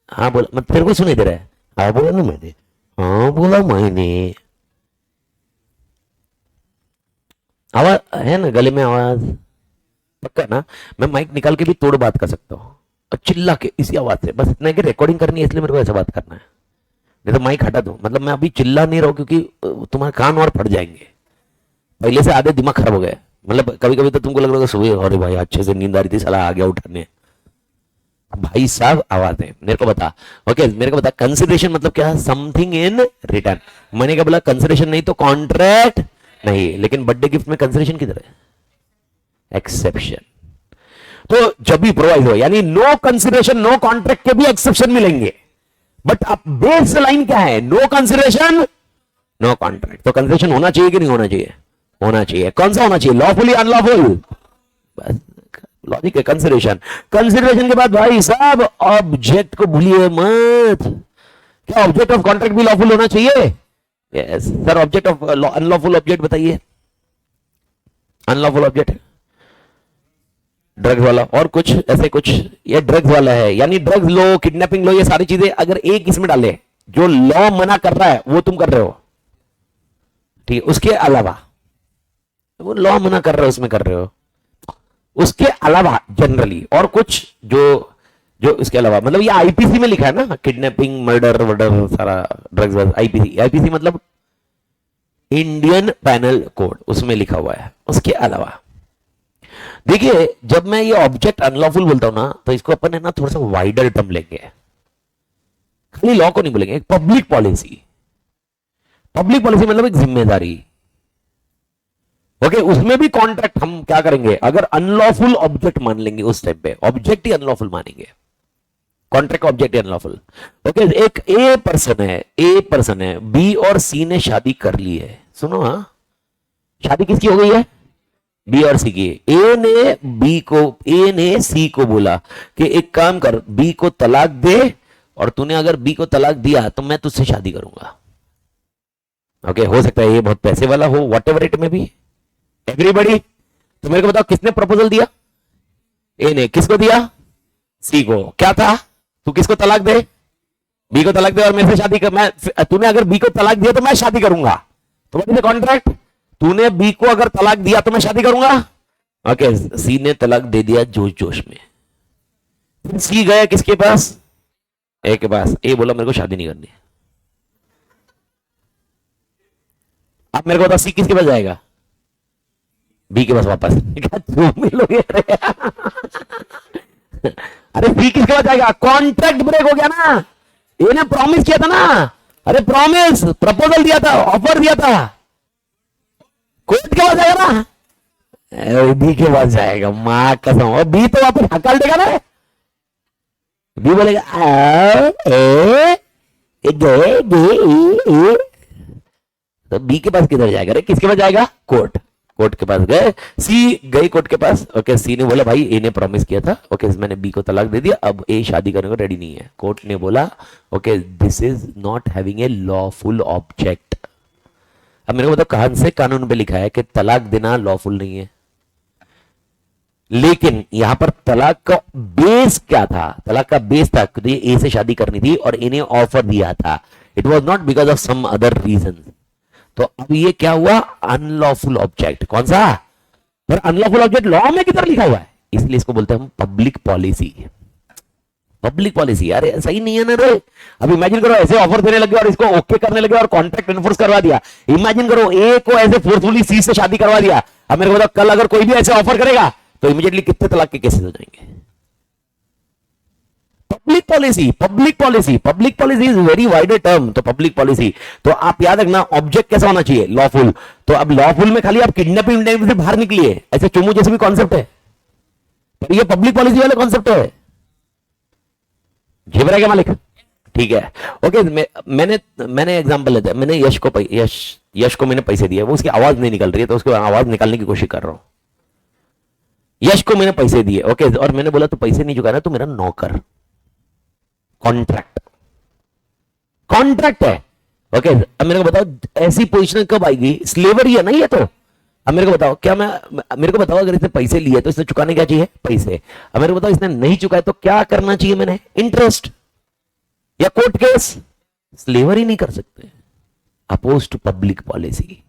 हाँ बोला, मतलब तेरे को सुनाई दे रहा है? हाँ बोला ना मैंने, हाँ बोला मैंने। आवाज है ना, गले में आवाज पक्का ना? मैं माइक निकाल के भी तोड़ बात कर सकता हूँ और चिल्ला के इसी आवाज से, बस इतना है कि रिकॉर्डिंग करनी है इसलिए मेरे को ऐसा बात करना है। नहीं तो माइक हटा दो, मतलब मैं अभी चिल्ला नहीं रहा हूं क्योंकि तुम्हारे कान और फट जाएंगे। पहले से आधे दिमाग खराब हो गए, मतलब कभी कभी तो तुमको लग रहा है सुबह अरे भाई अच्छे से नींद आ रही थी, साला आ गया उठाने। भाई साहब आवाज है, मेरे को बता। ओके मेरे को बता, कंसिडरेशन मतलब क्या? Something in return. मैंने क्या बोला? कंसिडरेशन नहीं तो कॉन्ट्रैक्ट नहीं। लेकिन बर्थडे गिफ्ट में कंसिडरेशन किधर है? एक्सेप्शन। तो जब भी प्रोवाइड हो, यानी नो कंसिडरेशन नो कॉन्ट्रैक्ट के भी एक्सेप्शन मिलेंगे, बट अब बेस लाइन क्या है? No consideration no contract. तो कंसिडरेशन होना चाहिए कि नहीं होना चाहिए? होना चाहिए। कौन सा होना चाहिए? लॉफुल या अनलॉफुल? बस लॉजिक है। कंसिडरेशन, कंसिडरेशन के बाद भाई साहब ऑब्जेक्ट को भूलिए मत। क्या ऑब्जेक्ट ऑफ कॉन्ट्रैक्ट भी लॉफुल होना चाहिए? Yes sir. Object of unlawful object बताइए। अनलॉफुल ऑब्जेक्ट ड्रग्स वाला और कुछ ऐसे कुछ, ये ड्रग्स वाला है, यानी ड्रग्स लो, किडनैपिंग लो, ये सारी चीजें अगर एक इसमें डाले, जो लॉ मना कर रहा है वो तुम कर रहे हो, ठीक है, उसके अलावा वो लॉ मना कर रहा है उसमें कर रहे हो, उसके अलावा जनरली और कुछ जो जो इसके अलावा, मतलब ये आईपीसी में लिखा है ना, किडनैपिंग, मर्डर वर्डर, सारा ड्रग्स, आईपीसी। आईपीसी मतलब इंडियन पैनल कोड, उसमें लिखा हुआ है। उसके अलावा देखिए, जब मैं ये ऑब्जेक्ट अनलॉफुल बोलता हूं ना, तो इसको अपन है ना थोड़ा सा वाइडर टर्म लेंगे, खाली लॉ को नहीं बोलेंगे। एक पब्लिक पॉलिसी, पब्लिक पॉलिसी मतलब एक जिम्मेदारी। ओके, उसमें भी कॉन्ट्रैक्ट हम क्या करेंगे, अगर अनलॉफुल ऑब्जेक्ट मान लेंगे उस टाइप पे, ऑब्जेक्ट ही अनलॉफुल मानेंगे, कॉन्ट्रैक्ट ऑब्जेक्ट ही अनलॉफुल। ओके, एक ए पर्सन है, बी और सी ने शादी कर ली है। सुनो, हाँ, शादी किसकी हो गई है? बी और सी की। ए ने सी को बोला कि एक काम कर, बी को तलाक दे, और तूने अगर बी को तलाक दिया तो मैं तुझसे शादी करूंगा। ओके, हो सकता है ये बहुत पैसे वाला हो, वॉट एवर इट में भी। एवरीबडी, तो मेरे को बताओ किसने प्रपोजल दिया? ए ने। किसको दिया? सी को। क्या था? तू किसको तलाक दे? बी को तलाक दे और मेरे से शादी कर। मैं, तूने अगर बी को तलाक दिया तो मैं शादी करूंगा। तो व्हाट इज द कॉन्ट्रैक्ट? तूने बी को अगर तलाक दिया तो मैं शादी करूंगा। ओके, सी ने तलाक दे दिया जोश जोश में। फिर सी गया किसके पास? ए के पास। ए बोला मेरे को शादी नहीं करनी। अब मेरे को बता, सी किसके पास जाएगा? बी के पास वापस। क्या मिलोगे? अरे सी किसके पास जाएगा? कॉन्ट्रैक्ट ब्रेक हो गया ना। ए ने प्रॉमिस किया था ना, अरे प्रॉमिस, प्रपोजल दिया था, ऑफर दिया था, कोर्ट के पास जाएगा ना, बी के पास जाएगा। मां कसम। और बी तो वापस हकल देगा ना। बी बोलेगा तो बी के पास किधर जाएगा? अरे किसके पास जाएगा? कोर्ट। कोर्ट के पास गए, सी गई कोर्ट के पास। ओके, सी ने बोला भाई ए ने प्रॉमिस किया था, ओके मैंने बी को तलाक दे दिया, अब ए शादी करने को रेडी नहीं है। कोर्ट ने बोला okay this is not having a lawful object. अब मेरे को बताओ कहां से कानून पे लिखा है कि तलाक देना लॉफुल नहीं है? लेकिन यहां पर तलाक का बेस क्या था? तलाक का बेस था कि ए से शादी करनी थी और इन्हें ऑफर दिया था। It was not because of some other reason. तो अब ये क्या हुआ? Unlawful object. कौन सा? पर अनलॉफुल ऑब्जेक्ट लॉ में किधर लिखा हुआ है? इसलिए इसको बोलते हैं हम पब्लिक पॉलिसी। Public policy. अरे सही नहीं है ना रे। अब इमेजिन करो ऐसे ऑफर देने लगे और इसको ओके करने लगे और कॉन्ट्रैक्ट एनफोर्स करवा दिया। इमेजिन करो ए को ऐसे फोर्सफुली सी से शादी करवा दिया। अब मेरे को बताओ कल अगर कोई भी ऐसे ऑफर करेगा तो इमीडिएटली कितने तलाक के केसेस हो जाएंगे? Public policy, public policy, public policy is very wide term. तो पब्लिक पॉलिसी, तो आप याद रखना ऑब्जेक्ट कैसा होना चाहिए? लॉफुल। तो अब लॉफुल में खाली आप किडनैपिंग से बाहर निकलिए, ऐसे चुमू जैसे भी कॉन्सेप्ट है, पर ये पब्लिक पॉलिसी वाले कॉन्सेप्ट है। झेप रहा क्या मालिक? ठीक है। ओके, मैंने एग्जांपल लेता है। मैंने यश को मैंने पैसे दिए, वो उसकी आवाज नहीं निकल रही है, तो उसकी आवाज निकालने की कोशिश कर रहा हूं। यश को मैंने पैसे दिए, ओके, और मैंने बोला तू पैसे नहीं चुकाना, तू मेरा नौकर। कॉन्ट्रैक्ट, कॉन्ट्रैक्ट है। ओके, अब मेरे को बताओ ऐसी पोजीशन कब आएगी? स्लेवरी है ना ये तो। अब मेरे को बताओ, क्या मेरे को बताओ अगर इसने पैसे लिए तो इसने चुकाने क्या चाहिए? पैसे। अब मेरे को बताओ इसने नहीं चुकाए तो क्या करना चाहिए मैंने? इंटरेस्ट या कोर्ट केस। स्लेवरी नहीं कर सकते, oppose to public policy.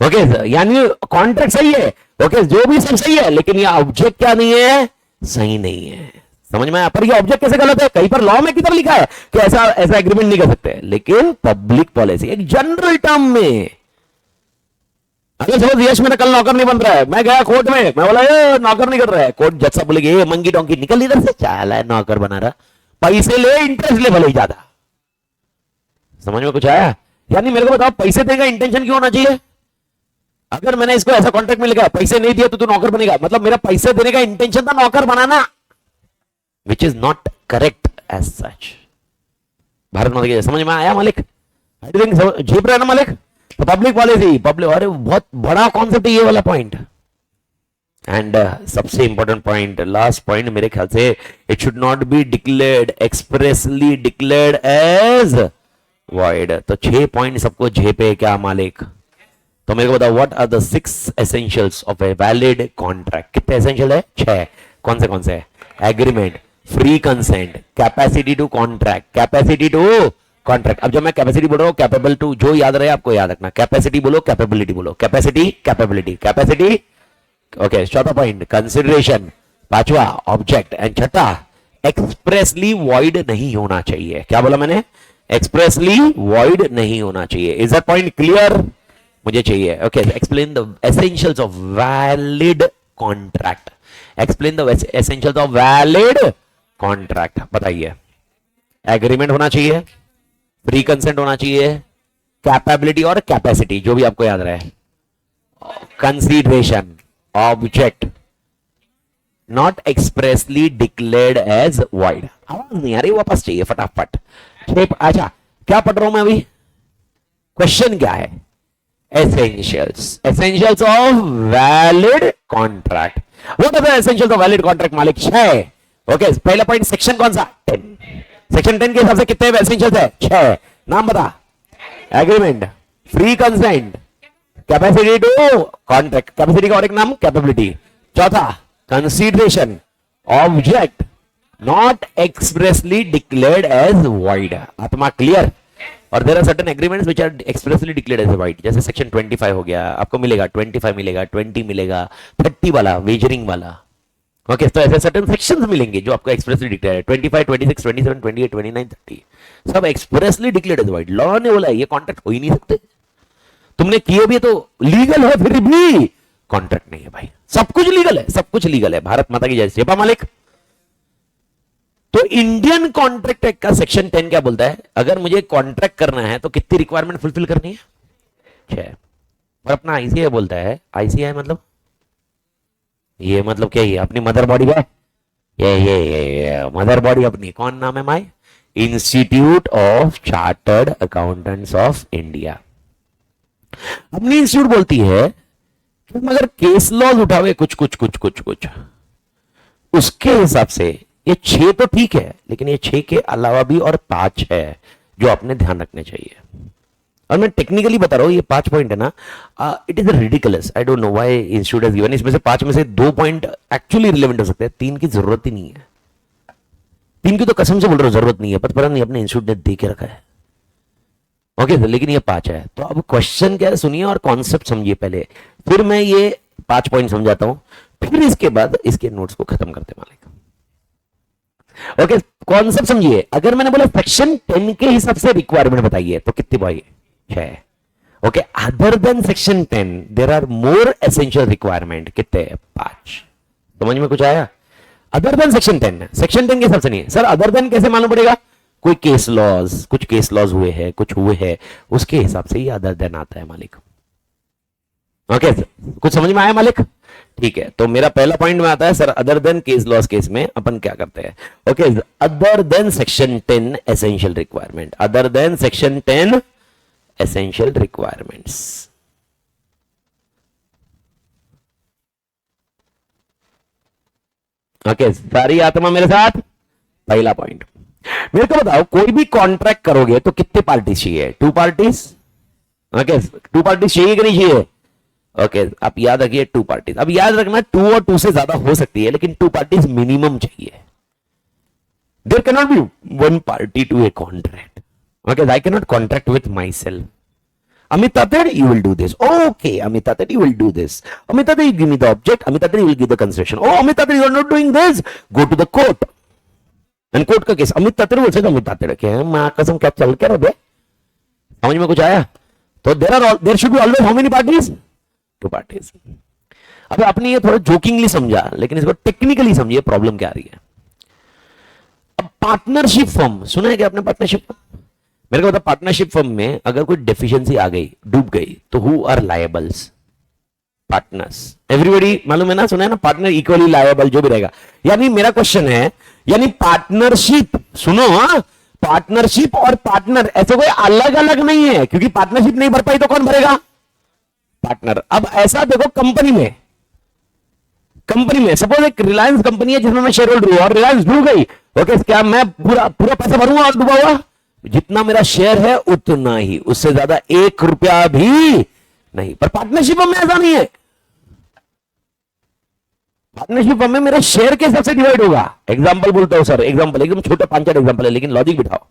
Okay, यानी कॉन्ट्रैक्ट सही है, ओके, जो भी सब सही है, लेकिन ये ऑब्जेक्ट क्या नहीं है? सही नहीं है। समझ में आया? पर ये ऑब्जेक्ट कैसे गलत है? कहीं पर लॉ में किधर लिखा है कि ऐसा एग्रीमेंट नहीं कर सकते? लेकिन पब्लिक पॉलिसी एक जनरल टर्म में, अगर सपोज यश मेरा कल नौकर नहीं बन रहा है, मैं गया कोर्ट में, मैं बोला ये नौकर नहीं कर रहा है, कोर्ट जज साहब बोलेंगे ये मंगी डोंकी निकल इधर से, चाला है नौकर बना रहा, पैसे ले, इंटरेस्ट ले भले ही ज्यादा। समझ में कुछ आया? यानी मेरे को बताओ पैसे देगा इंटेंशन क्यों होना चाहिए? अगर मैंने इसको ऐसा कॉन्ट्रैक्ट में लिखा पैसे नहीं दिए तो तू नौकर बनेगा, मतलब मेरा पैसे देने का इंटेंशन था नौकर बनाना, which is not correct as such. Bharat Mata की समझ में आया मालिक? झेप रहे ना मालिक? तो पब्लिक पॉलिसी, पब्लिक, अरे बहुत बड़ा कॉन्सेप्ट है ये वाला पॉइंट। एंड सबसे इंपॉर्टेंट पॉइंट, लास्ट पॉइंट मेरे ख्याल से, it should not be declared, expressly declared as void. तो 6 पॉइंट सबको झेपे क्या मालिक? तो मेरे को बताओ, what are the 6 essentials of a valid contract? कितने एसेंशियल है? 6। कौन से? Agreement, free consent, capacity to contract, capacity to contract. अब जब मैं कैपेसिटी बोल रहा हूं, कैपेबल टू, जो याद रहे आपको याद रखना, कैपेसिटी बोलो, कैपेबिलिटी बोलो, कैपेसिटी, कैपेबिलिटी, कैपेसिटी। ओके, चौथा पॉइंट कंसिडरेशन, पांचवा ऑब्जेक्ट, एंड छठा एक्सप्रेसली वॉइड नहीं होना चाहिए। क्या बोला मैंने? एक्सप्रेसली वॉइड नहीं होना चाहिए। Is that point clear? मुझे चाहिए। Okay, explain the essentials of valid contract, explain the essentials of valid contract. बताइए। एग्रीमेंट होना चाहिए, फ्री कंसेंट होना चाहिए, कैपेबिलिटी और कैपेसिटी, जो भी आपको याद रहे, consideration, object, not expressly declared as void. आवाज नहीं आ रही, वापस चाहिए फटाफट। अच्छा, क्या पढ़ रहा हूं मैं अभी? क्वेश्चन क्या है? Essentials, essentials of valid contract. What are the essentials of valid contract मालिक? 6। ओके, पहला पॉइंट सेक्शन कौन सा? 10। सेक्शन 10 के हिसाब से कितने एसेंशियल्स है? 6। नाम बता। Agreement, free consent, capacity to contract, capacity का और एक नाम कैपेबिलिटी। चौथा consideration, object, not expressly declared as void. आत्मा क्लियर? और there are certain agreements which are expressly declared as void. जैसे सेक्शन 25 हो गया, आपको मिलेगा 25 मिलेगा, 20 मिलेगा, 30 वाला वेजरिंग वाला। ओके, तो ऐसे सर्टेन सेक्शंस मिलेंगे जो आपको एक्सप्रेसली डिक्लेयर है। 25, 26, 27, 28, 29, 30 सब expressly declared as void. Law ने बोला ये कॉन्ट्रैक्ट हो ही नहीं सकते। तुमने किए भी तो लीगल है, फिर भी कॉन्ट्रैक्ट नहीं है भाई। सब कुछ लीगल है, सब कुछ लीगल है। भारत माता की जय। सेपा मालिक। तो इंडियन कॉन्ट्रैक्ट एक्ट का सेक्शन 10 क्या बोलता है? अगर मुझे कॉन्ट्रैक्ट करना है तो कितनी रिक्वायरमेंट फुलफिल करनी है? 6। और अपना आईसीआई बोलता है, आईसीआई मतलब ये मतलब क्या? ये अपनी मदर बॉडी है, ये मदर बॉडी अपनी। कौन नाम है माई? Institute of Chartered Accountants of India. अपनी इंस्टीट्यूट बोलती है कि अगर केस लॉज उठावे कुछ कुछ कुछ कुछ कुछ, उसके हिसाब से ये 6 तो ठीक है, लेकिन ये 6 के अलावा भी और 5 है जो आपने ध्यान रखने चाहिए। और मैं टेक्निकली बता रहा हूं, ये 5 पॉइंट है ना, it is ridiculous. I don't know why institute has given. इसमें से 5 में से 2 पॉइंट एक्चुअली रिलेवेंट हो सकते हैं, 3 की जरूरत ही नहीं है। 3 की तो कसम से बोल रहा हूं जरूरत नहीं है, पता नहीं अपने इंस्टीट्यूट ने दे के रखा है। ओके, लेकिन ये 5 है। तो अब क्वेश्चन क्या है सुनिए और कॉन्सेप्ट समझिए पहले, फिर मैं ये 5 पॉइंट समझाता हूं, फिर इसके बाद इसके नोट्स को खत्म करते मालिक। ओके, कॉन्सेप्ट समझिए। अगर मैंने बोला सेक्शन 10 के हिसाब से रिक्वायरमेंट बताइए तो कितनी भाई? 6। Okay, other than section 10 there are more essential requirement. कितने? 5। समझ में कुछ आया? अदर देन सेक्शन 10, सेक्शन 10 के हिसाब से नहीं है सर। अदर देन कैसे मालूम पड़ेगा? कोई केस लॉज, कुछ केस लॉज हुए हैं, कुछ हुए हैं, उसके हिसाब से ये अदर देन आता है मालिक। ओके, कुछ समझ में आया मालिक? ठीक है, तो मेरा पहला पॉइंट में आता है sir, other than case laws case में अपन क्या करते हैं? Okay, other than section 10 essential requirement, other than section 10 essential requirements. Okay, सारी आत्मा मेरे साथ। पहला पॉइंट मेरे को बताओ, कोई भी कॉन्ट्रैक्ट करोगे तो कितने पार्टीज चाहिए? 2 पार्टीज। ओके, 2 पार्टीज चाहिए कि नहीं चाहिए? ओके, आप याद रखिए 2 पार्टीज। अब याद रखना 2 और 2 से ज्यादा हो सकती है, लेकिन 2 पार्टीज मिनिमम चाहिए। There can not be 1 party to a contract. Okay, I can not contract with my self. Amit Tatar, you will do this. Oh, okay, Amit Tatar, you will do this. Amit Tatar, you give me the object. Amit Tatar, you will give the consideration. Oh, Amit Tatar, you are not doing this. Go to the court. And court का case Amit Tatar will say Amit Tatar के हैं। माँ कसम क्या चल क्या रहे? समझ में कुछ आया? तो there should be always how many parties? 2 parties. अब आपने ये थोड़ा जोकिंगली समझा, लेकिन इसको टेक्निकली समझिए प्रॉब्लम क्या आ रही है। अब पार्टनरशिप फर्म सुना है क्या आपने? पार्टनरशिप फर्म मेरे को बता, पार्टनरशिप फर्म में अगर कोई डेफिशिएंसी आ गई, डूब गई, तो हु आर लायबल्स? पार्टनर्स, एवरीबॉडी मालूम है ना, सुना है ना, पार्टनर इक्वली लायबल जो भी रहेगा। यानी मेरा क्वेश्चन है, यानी पार्टनरशिप, सुनो हाँ, पार्टनरशिप और पार्टनर ऐसे कोई अलग अलग नहीं है, क्योंकि पार्टनरशिप नहीं भर पाई तो कौन भरेगा? पार्टनर। अब ऐसा देखो कंपनी में सपोज एक रिलायंस कंपनी है जिसमें मैं शेयर होल्डर हूं और रिलायंस डूब गई, ओके, क्या मैं पूरा पूरा पैसा भरूंगा और डूबा हुआ? जितना मेरा शेयर है उतना ही, उससे ज्यादा 1 रुपया भी नहीं। पर पार्टनरशिप में ऐसा नहीं है, पार्टनरशिप में मेरे शेयर के हिसाब से डिवाइड होगा। एग्जांपल बोलता हूं सर, एग्जांपल एकदम छोटा 5-4 एग्जांपल है, लेकिन लॉजिक बिठाओ।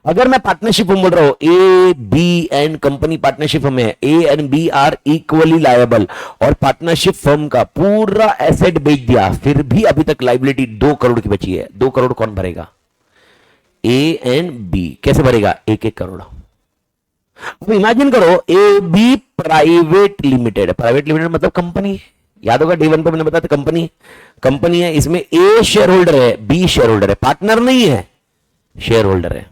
अगर मैं पार्टनरशिप बोल रहा हूं, A B and company partnership में है, A and B are equally liable, और पार्टनरशिप फर्म का पूरा एसेट बेच दिया, फिर भी अभी तक लाइबिलिटी 2 करोड़ की बची है। 2 करोड़ कौन भरेगा? A and B. कैसे भरेगा? 1-1 करोड़। अब इमेजिन करो, A B private limited, private limited मतलब कंपनी, याद होगा डे 1 पे मैंने बताया था, कंपनी है, इसमें ए शेयर होल्डर है, बी शेयर होल्डर है, पार्टनर नहीं है, शेयर होल्डर है।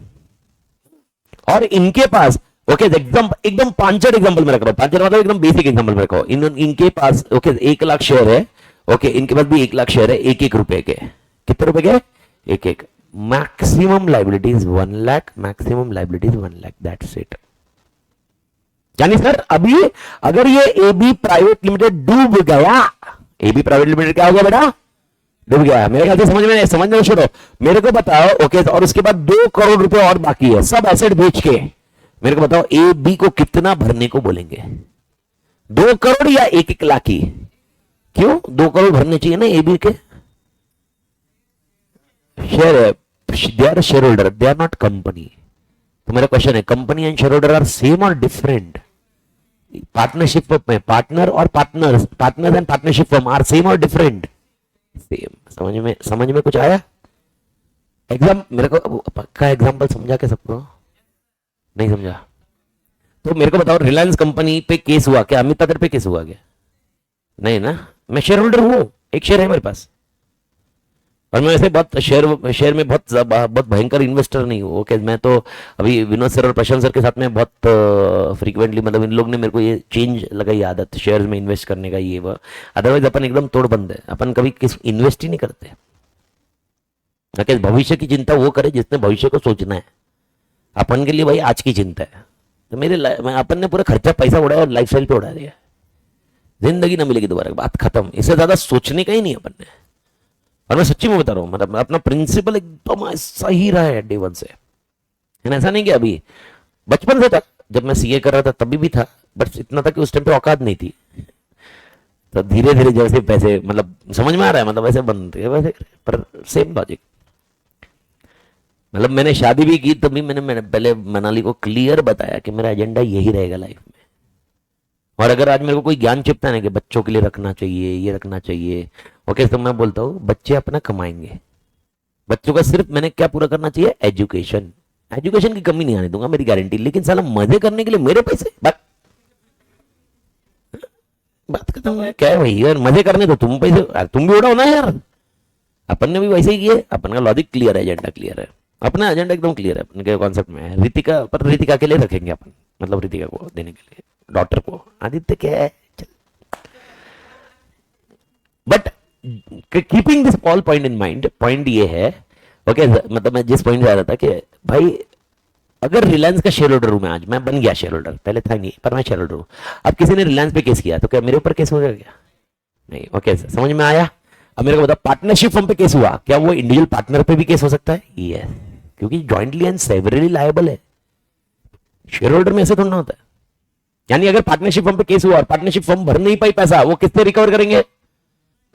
और इनके पास, ओके, एकदम 5-4 एग्जांपल में रख रहा हूं, 5-4 मतलब एकदम बेसिक एग्जांपल में रखो। इनके पास ओके 1 लाख शेयर है, ओके, इनके पास भी 1 लाख शेयर है, 1-1 रुपए के। कितने रुपए के? 1-1। Maximum liabilities 1 lakh, maximum liabilities 1 lakh, that's it. यानी सर अभी अगर ये एबी प्राइवेट लिमिटेड डूब गया, एबी प्राइवेट लिमिटेड क्या हो गया बेटा? डूब गया। मेरे ख्याल से समझने छोड़ो, मेरे को बताओ, ओके, और उसके बाद 2 करोड़ रुपए और बाकी है, सब एसेट बेच के मेरे को बताओ ए बी को कितना भरने को बोलेंगे? 2 करोड़ या 1-1 लाख की? क्यों 2 करोड़ भरने चाहिए ना ए बी के? शेयर है, they are shareholder, they are not company. तो मेरा क्वेश्चन है, company and shareholder are same और डिफरेंट? पार्टनरशिप में पार्टनर और partners and partnership firm are same और डिफरेंट? सेम। समझ में कुछ आया? मेरे को पक्का एग्जांपल समझा क्या सबको? नहीं समझा? तो मेरे को बताओ, रिलायंस कंपनी पे केस हुआ क्या? अमित तादर पे केस हुआ क्या? नहीं ना, मैं शेयर होल्डर हूं, एक शेयर है मेरे पास, और मैं वैसे बहुत शेयर में बहुत भयंकर इन्वेस्टर नहीं हूँ। ओके, मैं तो अभी विनोद सर और प्रशांत सर के साथ में बहुत फ्रीक्वेंटली, मतलब इन लोग ने मेरे को ये चेंज लगाई आदत शेयर्स में इन्वेस्ट करने का, ये वह। अदरवाइज अपन एकदम तोड़बंद है, अपन कभी इन्वेस्ट ही नहीं करते। ओके, भविष्य की चिंता वो करे जिसने भविष्य को सोचना है, अपन के लिए भाई आज की चिंता है। तो अपन ने पूरा खर्चा पैसा उड़ाया और लाइफ स्टाइल पे उड़ा दिया, जिंदगी ना मिलेगी दोबारा, बात खत्म। इससे ज्यादा सोचने का ही नहीं अपन ने। और मैं सच्ची में बता रहा हूं, मतलब अपना प्रिंसिपल एकदम ऐसा ही रहा है डे 1 से। ऐसा नहीं कि अभी, बचपन से था, जब मैं सीए कर रहा था तभी भी था, बट इतना था कि उस टाइम पे औकात नहीं थी। तो धीरे धीरे जैसे पैसे, मतलब समझ में आ रहा है, मतलब वैसे बनते हैं वैसे, पर सेम लॉजिक। मतलब मैंने शादी भी की तभी मैंने पहले मनाली को क्लियर बताया कि मेरा एजेंडा यही रहेगा लाइफ में। और अगर आज मेरे को कोई ज्ञान छिपता है कि बच्चों के लिए रखना चाहिए, ये रखना चाहिए, ओके, तो मैं बोलता हूँ बच्चे अपना कमाएंगे, बच्चों का सिर्फ मैंने क्या पूरा करना चाहिए? एजुकेशन। एजुकेशन की कमी नहीं आने दूंगा, मेरी गारंटी। लेकिन साला मजे करने के लिए मेरे पैसे, बात खत्म है। क्या है भाई यार, मजे करने तो तुम पैसे, तुम भी उड़ाओ ना यार। अपन ने भी वैसे ही किया, अपन का लॉजिक क्लियर है, एजेंडा क्लियर है, अपना एजेंडा एकदम क्लियर है अपन के कॉन्सेप्ट में है। ऋतिका के लिए रखेंगे अपन, मतलब ऋतिका को देने के लिए, डॉटर को। आदित्य क्या है, but keeping this all point in mind, point ये है, ओके, मतलब मैं जिस पॉइंट से आ रहा था कि भाई अगर रिलायंस का शेयर होल्डर हूं मैं, आज मैं बन गया शेयर होल्डर, पहले था नहीं पर मैं शेयर होल्डर हूं। अब किसी ने रिलायंस पे केस किया तो क्या मेरे ऊपर केस होगा क्या? नहीं। ओके, समझ में आया? अब मेरे को बताओ, पार्टनरशिप फर्म पे केस हुआ, क्या वो इंडिविजुअल पार्टनर पे भी केस हो सकता है? यस, क्योंकि जॉइंटली एंड सेवरली लायबल है। शेयर होल्डर में ऐसे थोड़ा ना होता है। यानी अगर पार्टनरशिप फर्म पे केस हुआ और पार्टनरशिप फर्म भर नहीं पाई पैसा, वो किससे रिकवर करेंगे?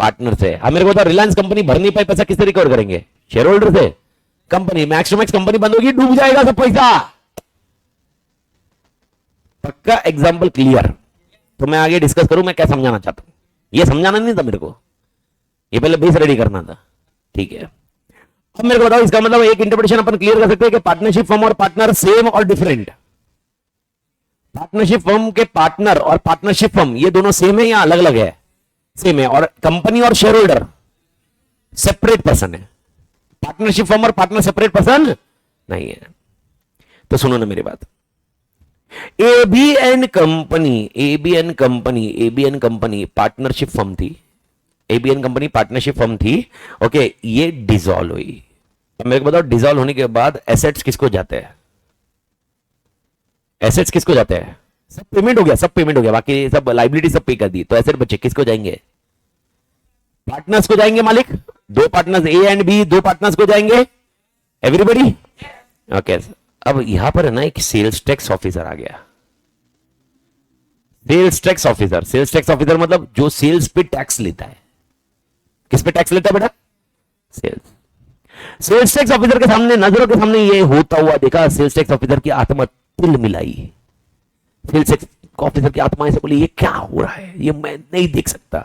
पार्टनर से। अब मेरे को बताओ, रिलायंस कंपनी भर नहीं पाई पैसा, किससे रिकवर करेंगे? शेयर होल्डर से। Company max to max company बंद होगी, डूब जाएगा सब पैसा। पक्का एग्जाम्पल क्लियर? तो मैं आगे डिस्कस करूं मैं क्या समझाना चाहता हूं। ये समझाना नहीं था मेरे को, ये पहले बेस रेडी करना था, ठीक है। अब मेरे को बताओ, इसका मतलब एक इंटरप्रिटेशन अपन क्लियर कर सकते हैं कि पार्टनरशिप फर्म और पार्टनर सेम और डिफरेंट? पार्टनरशिप फर्म के पार्टनर और पार्टनरशिप फर्म ये दोनों सेम है या अलग अलग है? सेम है। और कंपनी और शेयर होल्डर सेपरेट पर्सन है। पार्टनरशिप फर्म और पार्टनर सेपरेट पर्सन नहीं है। तो सुनो ना मेरी बात, ABN company, ABN company, ABN company partnership firm थी, एबीएन कंपनी पार्टनरशिप फर्म थी। ओके, ये डिसॉल्व हुई। अब मेरे को बताओ, डिसॉल्व होने के बाद एसेट्स किसको जाते हैं? एसेट्स किसको जाते हैं? सब पेमेंट हो गया, सब पेमेंट हो गया, बाकी सब लाइबिलिटी सब पे कर दी, तो एसेट बचे किसको जाएंगे? पार्टनर्स को जाएंगे मालिक, दो पार्टनर्स ए एंड बी, दो पार्टनर्स को जाएंगे, एवरीबॉडी। ओके, अब यहां पर है ना एक सेल्स टैक्स ऑफिसर आ गया। Sales tax officer, sales tax officer मतलब जो सेल्स पे टैक्स लेता है। किस पे टैक्स लेता है बेटा? सेल्स। सेल्स टैक्स ऑफिसर के सामने, नजरों के सामने ये होता हुआ देखा, सेल्स टैक्स ऑफिसर की आत्मा तिल मिलाई। सेल्स टैक्स ऑफिसर की आत्मा ऐसे बोली, ये क्या हो रहा है, ये मैं नहीं देख सकता।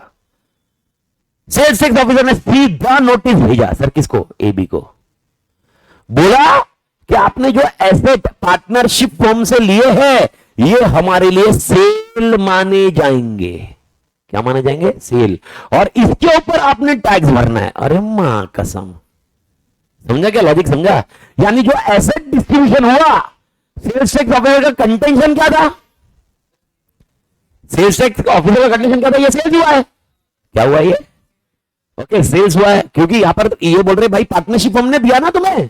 सेल्स टैक्स ऑफिसर ने सीधा नोटिस भेजा, सर किसको? एबी को। बोला कि आपने जो एसेट पार्टनरशिप फॉर्म से लिए हैं, ये हमारे लिए सेल माने जाएंगे। क्या माने जाएंगे? सेल। और इसके ऊपर आपने टैक्स भरना है। अरे मां कसम, समझा क्या लॉजिक? समझा? यानी जो एसेट डिस्ट्रीब्यूशन हुआ, सेल्स टैक्स ऑफिसर का कंटेंशन क्या था? सेल्स टैक्स ऑफिसर का कंटेंशन क्या था? ये सेल्स हुआ है। क्या हुआ ये? ओके, सेल्स हुआ है, क्योंकि यहां पर ये बोल रहे भाई पार्टनरशिप हमने दिया ना तुम्हें,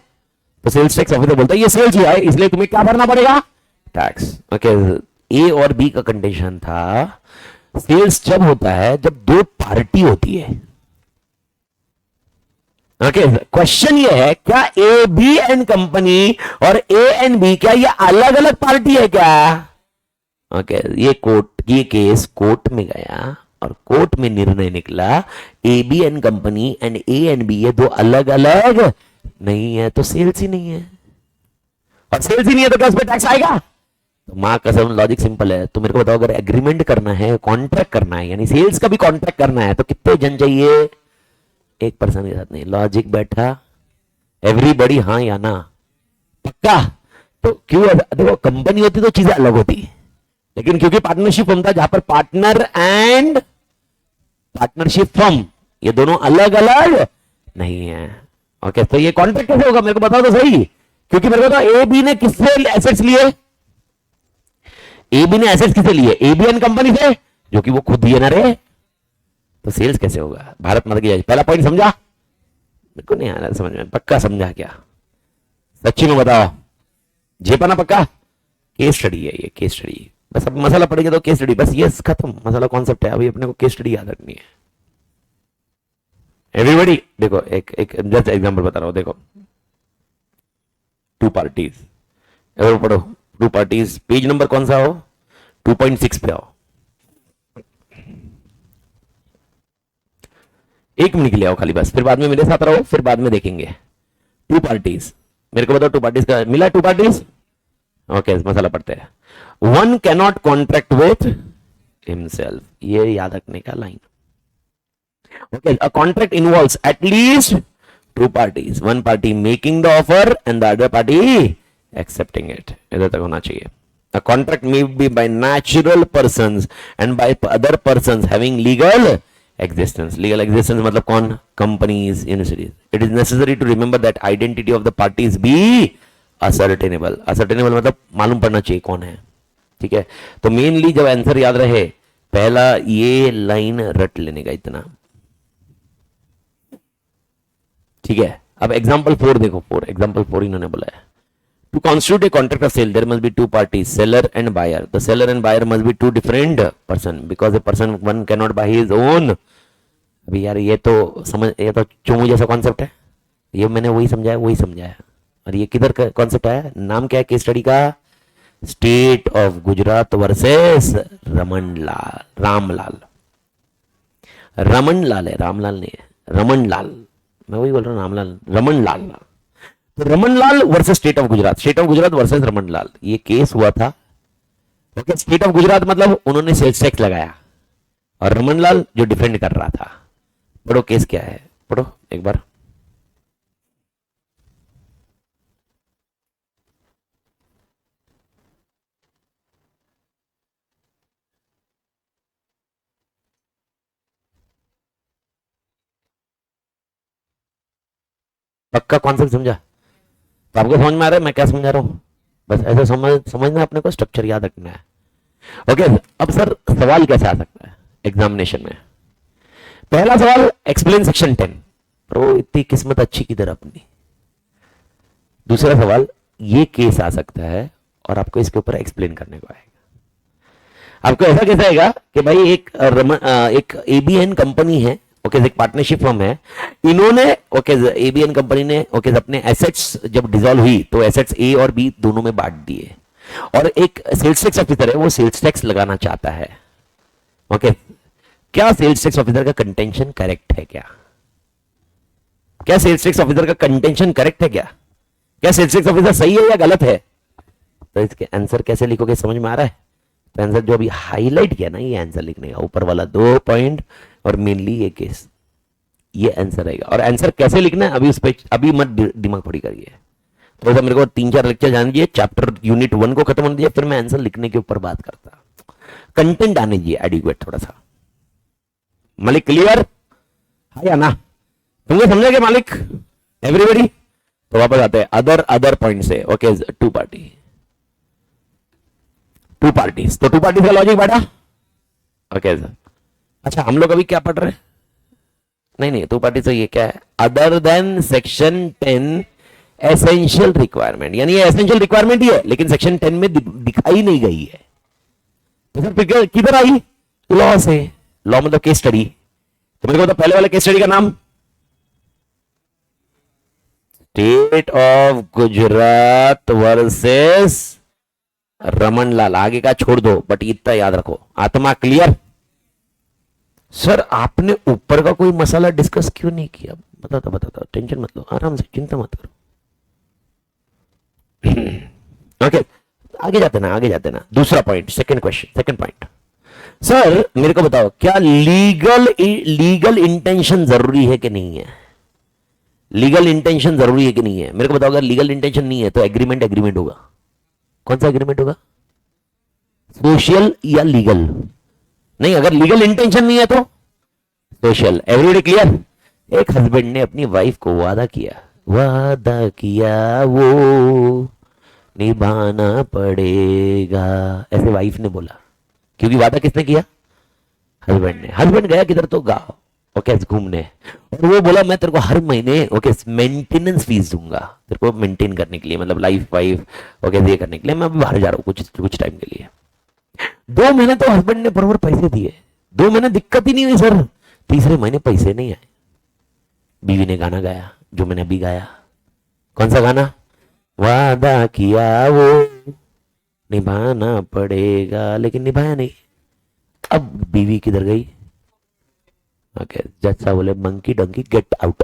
तो सेल्स टैक्स ऑफिसर बोलता है ये सेल्स हुआ है, इसलिए तुम्हें क्या भरना पड़ेगा? टैक्स। ओके, ए और बी का कंडीशन था, सेल्स जब होता है जब दो पार्टी होती है। ओके, क्वेश्चन ये है, क्या ए बी एंड कंपनी और ए एंड बी, क्या ये अलग अलग पार्टी है क्या? ओके, ये कोर्ट, ये केस कोर्ट में गया और कोर्ट में निर्णय निकला, A B and company and A and B ये दो अलग अलग नहीं है, तो सेल्स ही नहीं है। और सेल्स ही नहीं है तो क्या उस पर टैक्स आएगा? तो मां कसम, लॉजिक सिंपल है। तो मेरे को बताओ, अगर एग्रीमेंट करना है, कॉन्ट्रैक्ट करना है, यानी सेल्स का भी कॉन्ट्रैक्ट करना है, तो कितने जन चाहिए? एक पर्सन के साथ नहीं। लॉजिक बैठा? एवरीबॉडी हाँ या ना? पक्का? तो क्यों? देखो, कंपनी होती तो चीजें अलग होती, लेकिन क्योंकि पार्टनरशिप फर्म था, जहां पर पार्टनर एंड पार्टनरशिप फर्म ये दोनों अलग अलग नहीं है। ओके, तो ये कॉन्ट्रैक्ट कैसे होगा? मेरे को बताओ तो सही, क्योंकि मेरे को तो ए बी ने किससे एसेट्स लिए? ए बी ने एसेट्स किससे लिए? एबीएन कंपनी से, जो कि वो खुद दिए ना रे, तो सेल्स कैसे होगा? भारत माता की जय। पहला पॉइंट समझा? मेरे को नहीं आ रहा समझ में। पक्का समझा क्या? सच्ची में बताओ, जे पाना पक्का? केस स्टडी है ये, केस स्टडी। बस अब मसाला पड़ेगा तो केस स्टडी, बस ये खत्म, मसाला कॉन्सेप्ट है। अभी अपने को केस स्टडी याद रखनी है। एवरीबॉडी देखो, एक एक जस्ट एग्जांपल बता रहा हूं, देखो, टू पार्टीज, अगर पढ़ो, टू पार्टीज, पेज नंबर कौन सा हो? 2.6 पे आओ। एक मिनट के लिए आओ खाली, बस, फिर बाद में मेरे साथ रहो, फिर बाद में देखेंगे। टू पार्टीज, मेरे को बताओ टू पार्टीज का मिला? टू पार्टीज, ओके, मसाला पढ़ते हैं। One cannot contract with himself, ये याद रखने का line. Okay, a contract involves at least two parties, one party making the offer and the other party accepting it. इधर तक होना चाहिए। A contract may be by natural persons and by other persons having legal existence. Legal existence मतलब कौन? Companies, universities. It is necessary to remember that identity of the parties be ascertainable. Ascertainable मतलब मालूम पड़ना चाहिए कौन है। ठीक है, तो मेनली जब आंसर याद रहे, पहला ये लाइन रट लेने का इतना। ठीक है, अब एग्जाम्पल 4 देखो, 4 एग्जाम्पल 4 इन्होंने बोला है। To constitute a contract of sale, there must be two parties, seller and buyer. The seller and buyer must be two different person, because a person one cannot buy his own. अभी यार ये तो समझ, ये तो चोमू जैसा concept है। ये मैंने वही समझाया। और ये किधर का कॉन्सेप्ट है? नाम क्या है केस स्टडी का? State of Gujarat versus Ramanlal, Ramlal. Ramanlal है, रामलाल नहीं है, रमनलाल। मैं वही बोल रहा हूँ, रामलाल, रमनलाल। तो Ramanlal versus state of Gujarat, state of Gujarat versus Ramanlal, ये केस हुआ था। ओके, स्टेट ऑफ गुजरात मतलब उन्होंने सेल्स टैक्स लगाया, और रमनलाल जो डिफेंड कर रहा था। पढ़ो केस क्या है, पढ़ो एक बार। पक्का कॉन्सेप्ट समझा? तो आपको समझ में आ रहा है मैं क्या समझा रहा हूं? बस ऐसा समझना, अपने को स्ट्रक्चर याद रखना है। ओके, अब सर सवाल कैसे आ सकता है एग्जामिनेशन में? पहला सवाल, एक्सप्लेन सेक्शन 10। प्रो इतनी किस्मत अच्छी किधर अपनी। दूसरा सवाल, ये केस आ सकता है और आपको इसके ऊपर एक्सप्लेन करने को आएगा। आपको ऐसा कैसे आएगा कि भाई एक एबीएन कंपनी है, ओके, एक पार्टनरशिप फर्म है, इन्होंने, ओके, एबीएन कंपनी ने, ओके, अपने एसेट्स जब डिसॉल्व हुई तो एसेट्स ए और बी दोनों में बांट दिए, और एक सेल्स टैक्स ऑफिसर है, वो सेल्स टैक्स लगाना चाहता है। ओके, क्या सेल्स टैक्स ऑफिसर का कंटेंशन करेक्ट है? क्या सेल्स टैक्स ऑफिसर का कंटेंशन करेक्ट है? क्या सेल्स टैक्स ऑफिसर सही है या गलत है? तो इसके आंसर कैसे लिखोगे, समझ में आ रहा है? तो आंसर जो अभी हाईलाइट किया ना, ये आंसर लिखने का, ऊपर वाला 2 पॉइंट और मेनली ये केस, ये आंसर रहेगा। और आंसर कैसे लिखना है अभी उस पर अभी मत दिमाग फोड़ी करिए। तो ऐसा मेरे को 3-4 लेक्चर जान दीजिए, चैप्टर यूनिट 1 को खत्म होने दीजिए, फिर मैं आंसर लिखने के ऊपर बात करता। कंटेंट आने दीजिए एडिक्वेट थोड़ा सा। मालिक क्लियर है या ना? तुमने समझा क्या मालिक? एवरीबॉडी? तो वापस आते हैं अदर पॉइंट से। Okay, two parties. तो टू पार्टीज का लॉजिक बैठा? Okay sir. अच्छा, हम लोग अभी क्या पढ़ रहे हैं? नहीं, टू पार्टीज तो ये क्या है? Other than section 10 essential requirement, यानी ये एसेंशियल रिक्वायरमेंट ही है लेकिन सेक्शन 10 में दिखाई नहीं गई है। तो सर किधर आई? लॉ से। लॉ मतलब केस स्टडी। तो मेरे को तो पहले वाले केस स्टडी का नाम, State of Gujarat versus Raman Lal. आगे का छोड़ दो, बट इतना याद रखो। आत्मा क्लियर? सर आपने ऊपर का कोई मसाला डिस्कस क्यों नहीं किया? बताता, टेंशन मत लो, आराम से, चिंता मत करो। ओके, आगे जाते ना। दूसरा पॉइंट, सेकंड पॉइंट। सर मेरे को बताओ, क्या लीगल इंटेंशन जरूरी है कि नहीं है? लीगल इंटेंशन जरूरी है कि नहीं है? मेरे को बताओ, अगर लीगल इंटेंशन नहीं है तो एग्रीमेंट होगा। कौन सा एग्रीमेंट होगा? सोशल या लीगल? नहीं, अगर लीगल इंटेंशन नहीं है तो सोशल। Everybody clear? एक हस्बैंड ने अपनी वाइफ को वादा किया, वो निभाना पड़ेगा, ऐसे वाइफ ने बोला। क्योंकि वादा किसने किया? हस्बैंड ने। हस्बैंड गया किधर? तो गाँव, ओके, घूमने, और वो बोला मैं तेरे को हर महीने, ओके, मेंटेनेंस फीस दूंगा तेरे को मेंटेन करने के लिए, मतलब लाइफ वाइफ, ओके, ये करने के लिए मैं बाहर जा रहा हूँ कुछ टाइम के लिए। 2 महीने तो हस्बैंड ने बराबर पैसे दिए, 2 महीने दिक्कत ही नहीं हुई सर। तीसरे महीने पैसे नहीं आए। बीवी ने गाना गाया जो मैंने अभी गाया। कौन सा गाना? वादा किया वो निभाना पड़ेगा, लेकिन निभाया नहीं। अब बीवी किधर गई? ओके, जज साहब बोले मंकी डंकी गेट आउट।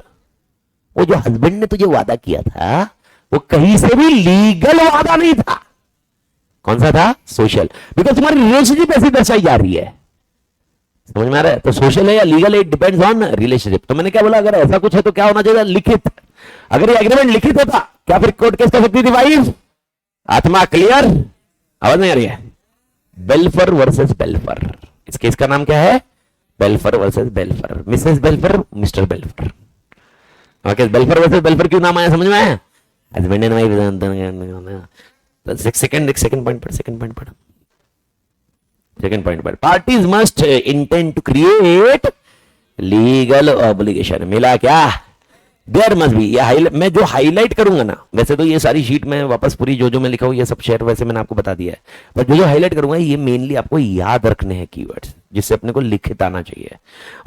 वो जो हस्बैंड ने तुझे वादा किया था वो कहीं से भी लीगल वादा नहीं था। कौन सा था? सोशल। बिकॉज तुम्हारी रिलेशनशिप ऐसी दर्शाई जा रही है। समझ में आ रहा है? तो सोशल है या legal, it depends on relationship. तो मैंने क्या बोला, अगर ऐसा कुछ है तो क्या होना चाहिए? लिखित। अगर ये एग्रीमेंट लिखित होता क्या फिर कोर्ट केस कर सकती थी वाइफ? आत्मा क्लियर? आवाज नहीं आ रही है? Balfour versus Balfour. इस केस का नाम क्या है? Balfour versus Balfour. Mrs Balfour, mister Balfour. Okay, Balfour versus Balfour क्यों नाम आया, समझ में आया? Husband and wife. Second point पर parties must intend to create legal obligation. मिला क्या? There must be. ये मैं जो हाईलाइट करूंगा ना, वैसे तो ये सारी शीट में वापस पूरी जो मैं लिखा हूं ये सब शेयर वैसे मैंने आपको बता दिया है, पर जो हाईलाइट करूंगा ये मेनली आपको याद रखने हैं कीवर्ड्स, जिससे अपने को लिखित आना चाहिए।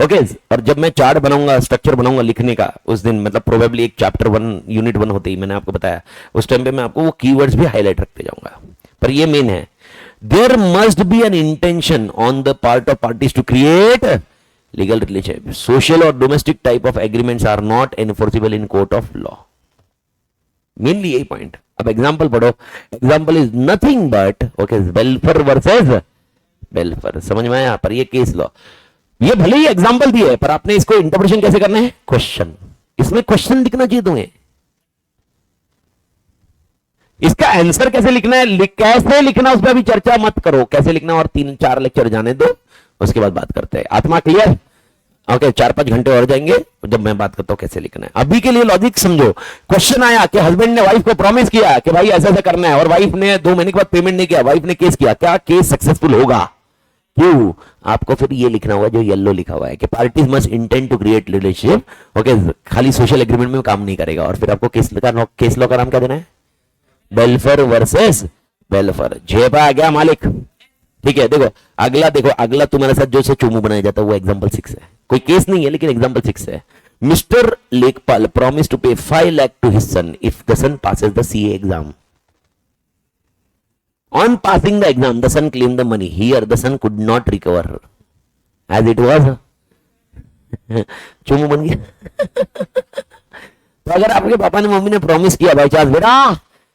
ओके, और जब मैं चार्ट बनाऊंगा, स्ट्रक्चर बनाऊंगा लिखने का उस दिन, मतलब प्रोबेबली एक चैप्टर 1 यूनिट 1 होते ही मैंने आपको बताया, उस टाइम पे मैं आपको वो कीवर्ड्स भी हाईलाइट रखते जाऊंगा। पर ये मेन है, there must be an intention on the part of parties to create legal relationship. Social और domestic type of agreements are not enforceable in court of law. Mainly यही पॉइंट। अब एग्जांपल पढ़ो। Example is nothing but, okay, Balfour versus Balfour. समझ में आया? पर ये केस लॉ, ये भले ही एग्जांपल दिए है पर आपने इसको इंटरप्रिटेशन कैसे करना है? क्वेश्चन। इसमें क्वेश्चन लिखना चाहिए तुम्हें। इसका आंसर कैसे लिखना है, कैसे लिखना उस पर अभी चर्चा मत करो, कैसे लिखना और 3-4 लेक्चर जाने दो, उसके बाद बात करते हैं। आत्मा क्लियर? ओके 4-5 घंटे और जाएंगे जब मैं बात करता हूं कैसे लिखना है। अभी के लिए लॉजिक समझो। क्वेश्चन आया कि हस्बैंड ने वाइफ को प्रॉमिस किया कि भाई ऐसा ऐसा करना है, और वाइफ ने 2 महीने के बाद पेमेंट नहीं किया, वाइफ ने केस किया, क्या केस सक्सेसफुल होगा? क्यों? आपको फिर ये लिखना होगा जो येलो लिखा हुआ है कि parties must intend to create relationship. Okay, खाली सोशल एग्रीमेंट में काम नहीं करेगा। और फिर आपको केस लॉ का नाम क्या देना है? Balfour versus बेल्फर। जेबा आ गया मालिक। ठीक है, देखो अगला, देखो अगला तुम्हारे साथ जो से चोमू बनाया जाता है वो एग्जांपल 6 है। कोई केस नहीं है लेकिन एग्जांपल 6 है। मिस्टर लेखपाल promise to pay 5 lakh to his son if the son passes the CA exam. On passing the exam, the son claimed the money. Here, the son could not recover as it was. चुमू बन गया। तो अगर आपके पापा ने mummy ने promise किया by chance बेटा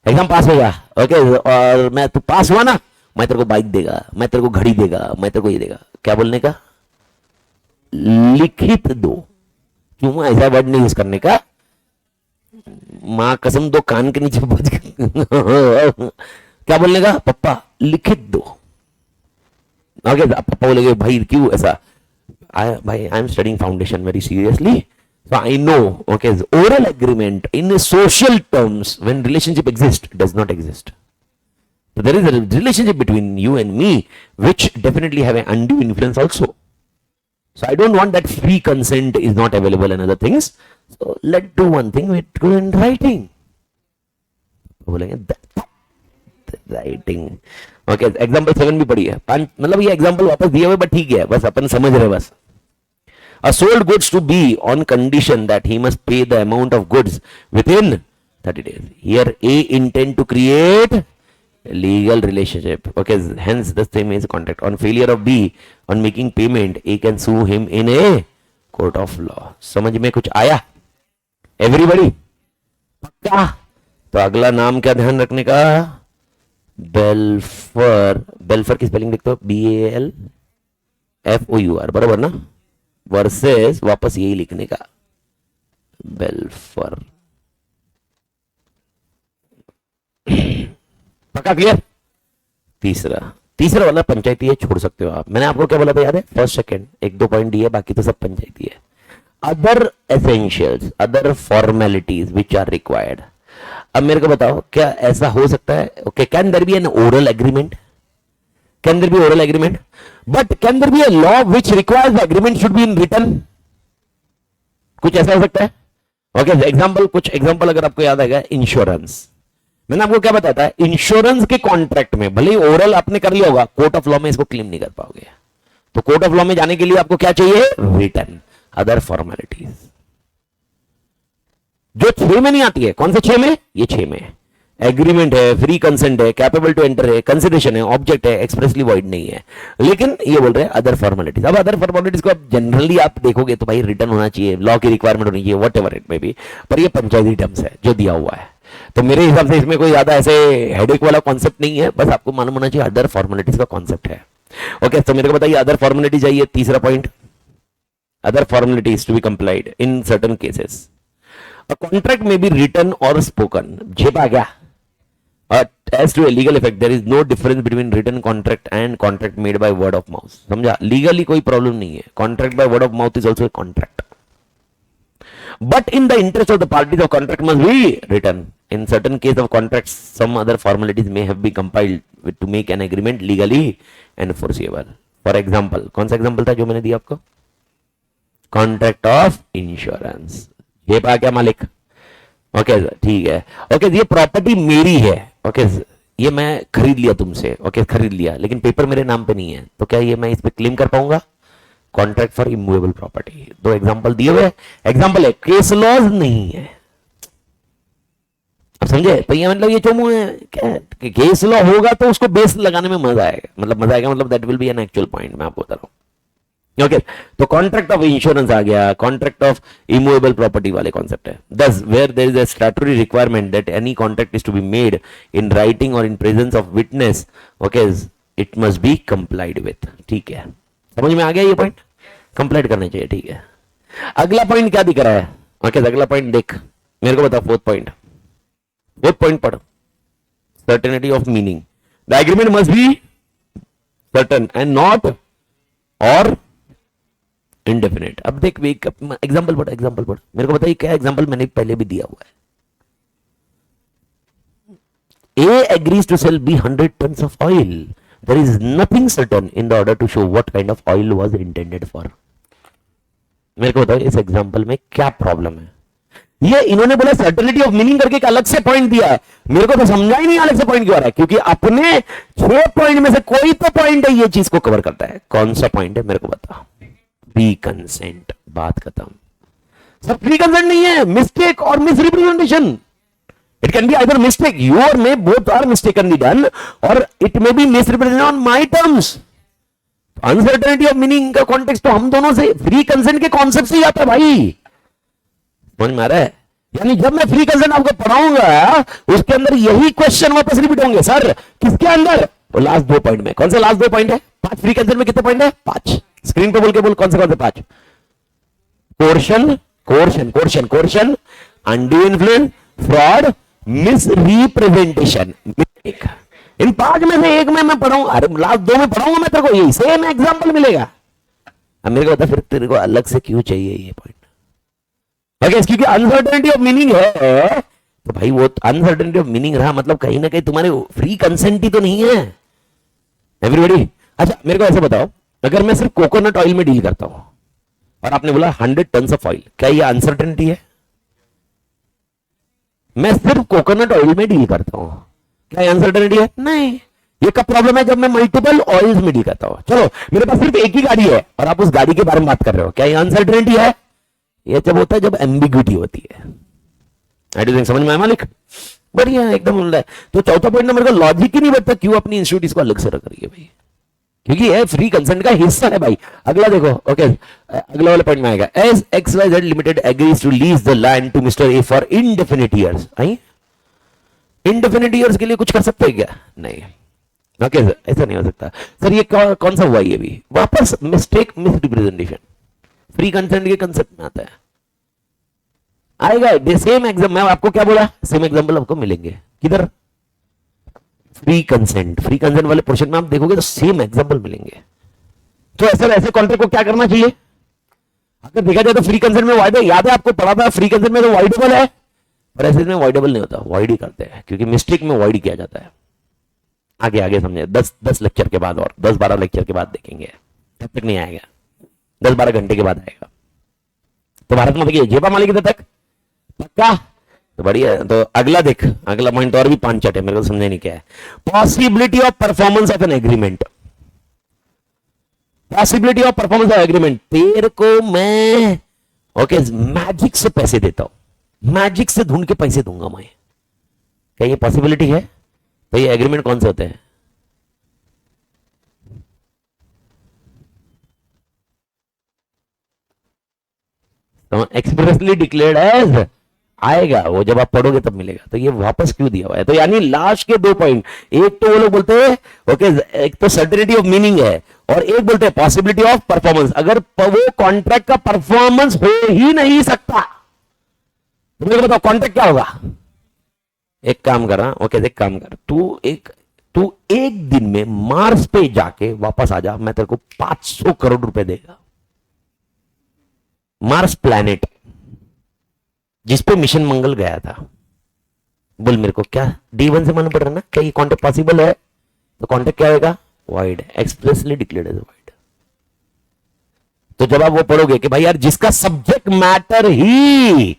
एग्जाम पास हो गया, ओके, और मैं तू पास हुआ ना, मैं तेरे को बाइक देगा, मैं तेरे को घड़ी देगा, मैं तेरे को ये देगा, क्या बोलने का? लिखित दो। चुमू ऐसा वर्ड नहीं यूज करने का। मां कसम दो कान के नीचे बज क्या बोलने का? पप्पा लिखित दो। ओके, पापा बोलेंगे भाई क्यों ऐसा? भाई I am studying foundation very seriously, so I know, okay, oral agreement in social terms when relationship exists does not exist. So there is a relationship between you and me which definitely have an undue influence also. So I don't want that free consent is not available and other things. So let's do one thing, we go in writing. बोलेंगे writing. Okay, example 7 भी पढ़ी है। मतलब ये example वापस दिए हुए but ठीक है, बस अपन समझ रहे बस। A sold goods to B on condition that he must pay the amount of goods within 30 days. Here A intend to create a legal relationship. Okay, hence the same is contract. On failure of B on making payment, A can sue him in a court of law. समझ में कुछ आया? Everybody? पक्का? तो अगला नाम क्या ध्यान रखने का? बेल्फर। बेल्फर की स्पेलिंग लिखते हो BALFOUR, बराबर ना? वर्सेस वापस यही लिखने का बेल्फर। पक्का क्लियर? तीसरा वाला पंचायती है, छोड़ सकते हो आप। मैंने आपको क्या बोला था याद है? फर्स्ट सेकंड 1-2 पॉइंट दिए, बाकी तो सब पंचायती है। Other essentials, other formalities which are required. अब मेरे को बताओ क्या ऐसा हो सकता है? Okay, can there be an oral agreement? Can there be oral agreement? But can there be a law which requires the agreement should be in written? कुछ ऐसा हो सकता है? ओके, एग्जांपल, कुछ एग्जांपल अगर आपको याद आएगा, इंश्योरेंस। मैंने आपको क्या बताया था? इंश्योरेंस के कॉन्ट्रैक्ट में भले ही ओरल आपने कर लिया होगा, कोर्ट ऑफ लॉ में इसको क्लेम नहीं कर पाओगे। तो कोर्ट ऑफ लॉ में जाने के लिए आपको क्या चाहिए? रिटन। अदर फॉर्मेलिटीज जो 6 में नहीं आती है। कौन से 6 में? ये 6 में एग्रीमेंट है, फ्री कंसेंट है, कैपेबल टू एंटर है, कंसिडरेशन है, ऑब्जेक्ट है, एक्सप्रेसली वॉइड नहीं है। लेकिन ये बोल रहे हैं अदर फॉर्मेलिटीज। अब अदर फॉर्मेलिटीज को आप जनरली आप देखोगे तो भाई रिटर्न होना चाहिए, लॉ की रिक्वायरमेंट होनी चाहिए, what ever it may be, पर ये पंचायती टर्म्स है जो दिया हुआ है। तो मेरे हिसाब से इसमें कोई ज्यादा ऐसे हेडेक वाला कॉन्सेप्ट नहीं है, बस आपको मालूम होना चाहिए अदर फॉर्मेलिटीज का कॉन्सेप्ट है। ओके, तो मेरे को बताइए अदर फॉर्मेलिटीज आइए, तीसरा point, other formalities to be complied in certain cases. A contract में बी रिटन और स्पोकन। जेब आ गया। As to a legal effect, there is no difference between written contract and contract made by word of mouth. समझा? Legally कोई problem नहीं है। Contract by word of mouth is also a contract. But in the interest of the parties of contract must be written. In certain case of contracts, some other formalities may have been compiled to make an agreement legally enforceable. For example, कौन सा example था जो मैंने दिया आपको? Contract of insurance. ये पा क्या मालिक? ओके ठीक है। ओके, ये प्रॉपर्टी मेरी है। ओके, ये मैं खरीद लिया तुमसे। ओके, खरीद लिया, लेकिन पेपर मेरे नाम पे नहीं है, तो क्या ये मैं इस पे क्लेम कर पाऊंगा? Contract for immovable property. 2 example दिए हुए। एग्जांपल है, केस लॉज नहीं है। अब समझे? तो ये मतलब ये चोमू है क्या? केस लॉ होगा तो उसको बेस लगाने में मजा आएगा। मतलब that will be an actual point, मैं आपको बता रहा हूं। ओके, तो कॉन्ट्रैक्ट ऑफ इंश्योरेंस आ गया, कॉन्ट्रैक्ट ऑफ इमूवेबल प्रॉपर्टी वाले कॉन्सेप्ट है। दस where there is a statutory requirement that any contract is to be made in writing और in presence of witness, okay, it must be complied with. ठीक है, समझ में आ गया ये पॉइंट? कंप्लाइड करना चाहिए। ठीक है, अगला पॉइंट क्या दिख रहा है? ओके, अगला पॉइंट देख, मेरे को बता। फोर्थ पॉइंट पढ़, certainty of meaning. The agreement must be certain and not और indefinite. अब देख एग्जांपल पढ़, एग्जांपल पढ़, मेरे को बताइए क्या एग्जांपल मैंने पहले भी दिया हुआ है. A agrees to sell B 100 tons of oil. There is nothing certain in the order to show what kind of oil was intended for. मेरे को बताओ इस एग्जांपल में क्या प्रॉब्लम है. ये इन्होंने बोला सर्टेनिटी ऑफ मीनिंग करके एक अलग से पॉइंट दिया है. मेरे को तो समझा ही नहीं अलग से पॉइंट क्यों आ रहा है, क्योंकि अपने 6 पॉइंट में से कोई तो पॉइंट है ये चीज को कवर करता है. कौन सा पॉइंट है मेरे को बता. Free consent. बात खत्म. सब फ्री कंसेंट नहीं है, मिस्टेक और misrepresentation. It can be either mistake. You or me both are mistakenly done, or it may be misrepresented on my terms. Uncertainty of meaning का context तो हम दोनों से free consent के concept से ही आता है भाई. समझ में आ रहा है. यानी जब मैं free consent आपको पढ़ाऊंगा उसके अंदर यही क्वेश्चन वापस रिपीट होंगे. सर किसके अंदर? वो लास्ट 2 पॉइंट में. कौन से लास्ट 2 पॉइंट है? 5. फ्री कंसेंट में कितने पॉइंट है? 5. स्क्रीन पे बोल के बोल कौन से 5. Coercion, coercion, coercion, coercion, undue influence, fraud, misrepresentation. इन 5 में से एक में मैं पढ़ाऊंगा. अरे लास्ट 2 में पढ़ाऊंगा मैं तेरे को. यही सेम एग्जांपल मिलेगा. अब मेरे को बता फिर तेरे को अलग से क्यों चाहिए ये पॉइंट. ओके, क्योंकि अनसर्टेनिटी ऑफ मीनिंग है तो भाई वो अनसर्टेनिटी ऑफ मीनिंग रहा मतलब कहीं ना कहीं तुम्हारे फ्री कंसेंट ही तो नहीं है एवरीबॉडी. अच्छा मेरे को ऐसे बताओ, अगर मैं सिर्फ कोकोनट ऑयल में डील करता हूं और आपने बोला 100 टन ऑफ ऑयल, क्या ये अनसर्टेनिटी है? मैं सिर्फ कोकोनट ऑयल में डील करता हूं, क्या ये अनसर्टेनिटी है? नहीं. ये कब प्रॉब्लम है? जब मैं मल्टीपल ऑयल्स में डील करता हूं. चलो मेरे पास सिर्फ एक ही गाड़ी है और आप उस गाड़ी के बारे में बात कर रहे हो, क्या ये अनसर्टेनिटी है? ये जब होता है जब एम्बिग्विटी होती है. आई डू थिंक समझ में आया मालिक? बढ़िया एकदम उल्टा है. तो चौथा पॉइंट मेरे को लॉजिक ही नहीं बैठता क्यों अपनी इंस्टीट्यूट इसको अलग से रख रही है भाई, क्योंकि ये फ्री कंसेंट का हिस्सा है भाई. अगला देखो. ओके अगला वाला पॉइंट में आएगा. As XYZ limited agrees to lease the land to mister A for indefinite years. Indefinite years के लिए कुछ कर सकते हैं क्या? नहीं. ओके ऐसा नहीं हो सकता. सर ये कौन सा हुआ? ये भी वापस मिस्टेक, मिसरिप्रेजेंटेशन. फ्री कंसेंट के कंसेप्ट में आता है. आएगा सेम एग्जाम. मैं आपको क्या बोला? सेम एग्जाम्पल आपको मिलेंगे. किधर? Free consent. फ्री कंसेंट वाले पोर्शन में आप देखोगे तो सेम एग्जांपल मिलेंगे. तो ऐसे कॉन्ट्रैक्ट को क्या करना चाहिए? अगर देखा जाए तो फ्री कंसेंट में वाइड, याद है आपको पढ़ा था फ्री कंसेंट में तो वाइडेबल है, पर ऐसे में वाइडेबल नहीं होता. वाइड ही करते हैं क्योंकि मिस्टेक में वाइड किया जाता है. आगे आगे समझे. 10 लेक्चर के बाद और 10-12 लेक्चर के बाद देखेंगे. तब तक नहीं आएगा. 10-12 घंटे के बाद आएगा. तो भारत में देखिए जेपा मालिक तक पक्का. तो बढ़िया. तो अगला देख, अगला पॉइंट और भी 5 चट है, मेरे को समझ नहीं क्या है. Possibility of performance of an agreement. Possibility of performance of agreement. तेरे को मैं ओके मैजिक से पैसे देता हूं, मैजिक से ढूंढ के पैसे दूंगा मैं. क्या ये पॉसिबिलिटी है? तो ये एग्रीमेंट कौन से होते हैं? Expressly declared as. आएगा वो जब आप पढ़ोगे तब मिलेगा. तो ये वापस क्यों दिया हुआ है? तो यानी लास्ट के 2 पॉइंट, एक तो वो लोग बोलते हैं ओके एक तो सर्टेनिटी ऑफ मीनिंग है और एक बोलते हैं पॉसिबिलिटी ऑफ परफॉर्मेंस. अगर वो कॉन्ट्रैक्ट का परफॉर्मेंस हो ही नहीं सकता तो मेरे को बताओ कॉन्ट्रैक्ट क्या होगा? एक काम कर रहा. ओके एक काम कर, तू एक दिन में मार्स पे जाके वापस आ जा, मैं तेरे को 500 करोड़ रुपए देगा. मार्स प्लैनेट जिसपे मिशन मंगल गया था. बोल मेरे को क्या D1 से मालूम पड़ रहा है ना? क्या ये कॉन्ट्रैक्ट पॉसिबल है? तो कॉन्ट्रैक्ट क्या होगा? Void. Expressly declared as void. तो जब आप वो पढ़ोगे कि भाई यार जिसका सब्जेक्ट मैटर ही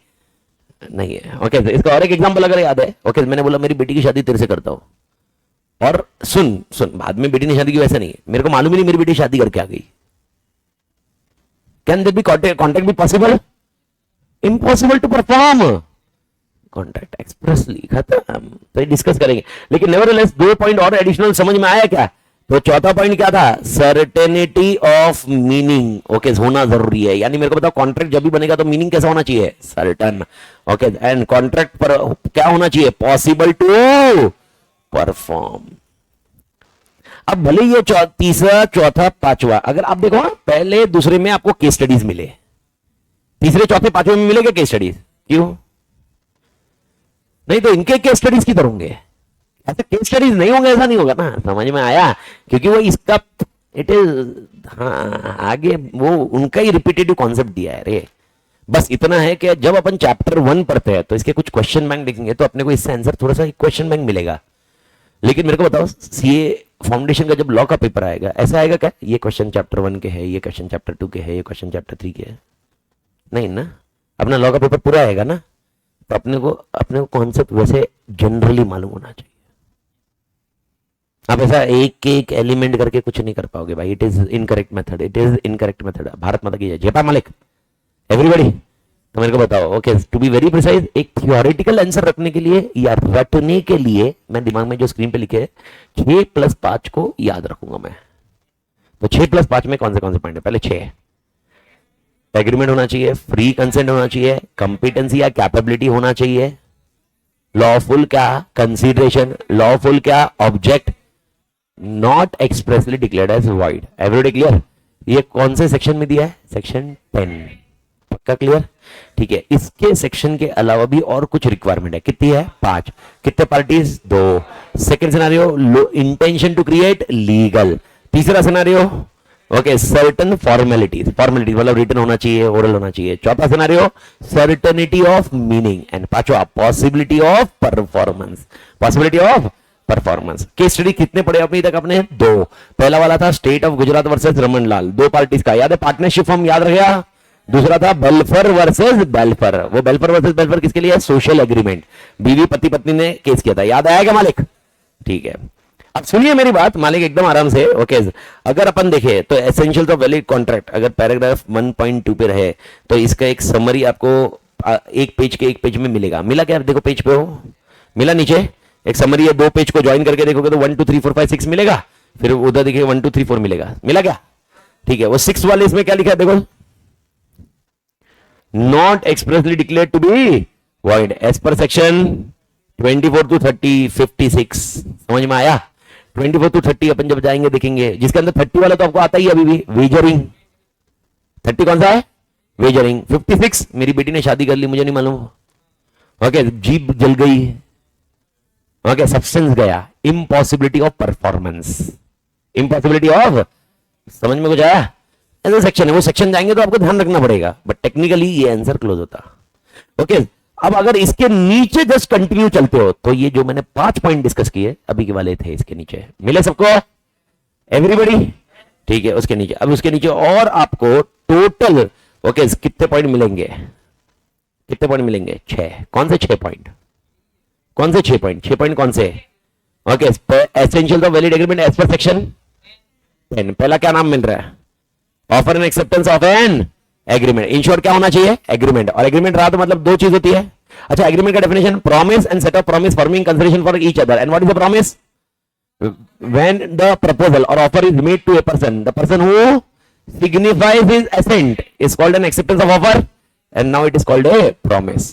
नहीं है. ओके इसका और एक एग्जांपल अगर याद है. ओके मैंने बोला मेरी बेटी की शादी तेरे से करता हूं और सुन बाद में बेटी ने शादी की, वैसे नहीं है. मेरे को मालूम ही नहीं मेरी बेटी शादी करके आ गई. Can there be contract be possible? Impossible to perform. Contract expressly खत्म. तो डिस्कस करेंगे. लेकिन नेवरदलेस 2 पॉइंट और एडिशनल समझ में आया क्या? तो चौथा पॉइंट क्या था? Certainty of meaning. ओके होना जरूरी है. यानी मेरे को बताओ कॉन्ट्रैक्ट जब भी बनेगा तो मीनिंग कैसा होना चाहिए? सर्टन. ओके एंड कॉन्ट्रैक्ट पर क्या होना चाहिए? Possible to perform. अब भले ये तीसरा चौथा पांचवा अगर आप देखो पहले दूसरे में आपको केस स्टडीज मिले, तीसरे चौथे पांचवे में मिलेगा केस स्टडीज. क्यों नहीं? तो इनके केस स्टडीज किधर होंगे? ऐसे केस स्टडीज नहीं होंगे, ऐसा नहीं होगा ना. समझ में आया? क्योंकि वो इसका इट इज, हाँ आगे वो उनका ही रिपीटेटिव कॉन्सेप्ट दिया है रे। बस इतना है कि जब अपन चैप्टर 1 पढ़ते हैं तो इसके कुछ क्वेश्चन बैंक देखेंगे तो अपने को इससे आंसर थोड़ा सा क्वेश्चन बैंक मिलेगा। लेकिन मेरे को बताओ सीए फाउंडेशन का जब लॉ का पेपर आएगा ऐसा आएगा क्या, ये क्वेश्चन चैप्टर 1 के है, ये क्वेश्चन चैप्टर 2 के है, ये क्वेश्चन चैप्टर 3 के है? नहीं ना, अपना लॉ का पेपर पूरा आएगा ना, तो अपने को कॉन्सेप्ट वैसे जनरली मालूम होना चाहिए। आप ऐसा एक एक एलिमेंट करके कुछ नहीं कर पाओगे भाई, it is incorrect method, it is incorrect method. Bharat Mata की जय, जयपा मालिक एवरीबॉडी। तो मेरे को बताओ, okay to be very precise, एक थियोरेटिकल आंसर रखने के लिए या रटने के लिए मैं दिमाग में जो स्क्रीन पे लिखे 6 + 5 को याद रखूंगा मैं। तो 6 + 5 में कौन से पॉइंट है? पहले 6 एग्रीमेंट होना चाहिए, फ्री कंसेंट होना चाहिए, कंपिटेंसी या कैपेबिलिटी होना चाहिए, लॉफुल क्या कंसीडरेशन, लॉफुल क्या object, not expressly declared as void. Everybody clear? ये कौन से सेक्शन में दिया है? सेक्शन 10। पक्का क्लियर? ठीक है। इसके सेक्शन के अलावा भी और कुछ रिक्वायरमेंट है। कितनी है? 5। कितने parties? 2। Second scenario, intention to create legal. तीसरा सिनेरियो, ओके सर्टन फॉर्मेलिटीज मतलब रिटन होना चाहिए, ओरल होना चाहिए। चौथा scenario, certainty of meaning. And पांचवा, possibility of performance. Case study कितने पढ़े अभी तक आपने? 2। पहला वाला था State of Gujarat versus Raman Lal, 2 parties का, याद है? पार्टनरशिप फॉर्म याद रह गया। दूसरा था बेल्फर वर्सेस बेल्फर। वो बेल्फर वर्सेस बेल्फर किसके लिए? सोशल एग्रीमेंट, बीवी पति पत्नी ने केस किया था, याद आएगा मालिक? ठीक है, अब सुनिए मेरी बात मालिक एकदम आराम से। ओके अगर अपन देखें तो एसेंशियल ऑफ वैलिड कॉन्ट्रैक्ट अगर पैराग्राफ 1.2 पे रहे तो इसका एक समरी आपको एक पेज में मिलेगा। मिला क्या? देखो पेज पे हो, मिला नीचे एक समरी है, 2 पेज को ज्वाइन करके देखोगे तो 1 2 3 4 5 6 मिलेगा। फिर उधर देखिए 1 2 3 4 मिलेगा। मिला क्या? ठीक है, वो 6 वाले इसमें क्या लिखा है देखो, not expressly declare to be void as per section 24 to 30 56। समझ में आया? 24 to 30 अपन जब जाएंगे देखेंगे, जिसके अंदर 30 वाला तो आपको आता ही अभी भी, वेजरिंग। 30 कौन सा है? वेजरिंग। 56 मेरी बेटी ने शादी कर ली, मुझे नहीं मालूम। ओके जीप जल गई, ओके सब्सटेंस गया, impossibility of performance, impossibility of, समझ में कुछ आया? ऐसा सेक्शन है, वो सेक्शन जाएंगे तो आपको ध्यान रखना पड़ेगा, बट टेक्निकली ये आंसर क्लोज होता। ओके अब अगर इसके नीचे जस्ट कंटिन्यू चलते हो तो ये जो मैंने 5 पॉइंट डिस्कस किए अभी के वाले थे, इसके नीचे मिले सबको? एवरीबॉडी? ठीक है, उसके नीचे, अब उसके नीचे और आपको टोटल ओके कितने पॉइंट मिलेंगे? कितने पॉइंट मिलेंगे? 6। कौन से 6 पॉइंट? कौन से 6 पॉइंट? 6 पॉइंट कौन से? Okay essential of valid agreement as per section 10। पहला क्या नाम मिल रहा है? Offer and acceptance of an agreement. In short क्या होना चाहिए? एग्रीमेंट। और एग्रीमेंट रहा तो मतलब 2 चीज होती है। अच्छा एग्रीमेंट का definition, promise and set of promise forming consideration for each other. And what is the promise? When the proposal और offer is made to a person, the person who signifies his assent is called an acceptance of offer and now it is called a promise।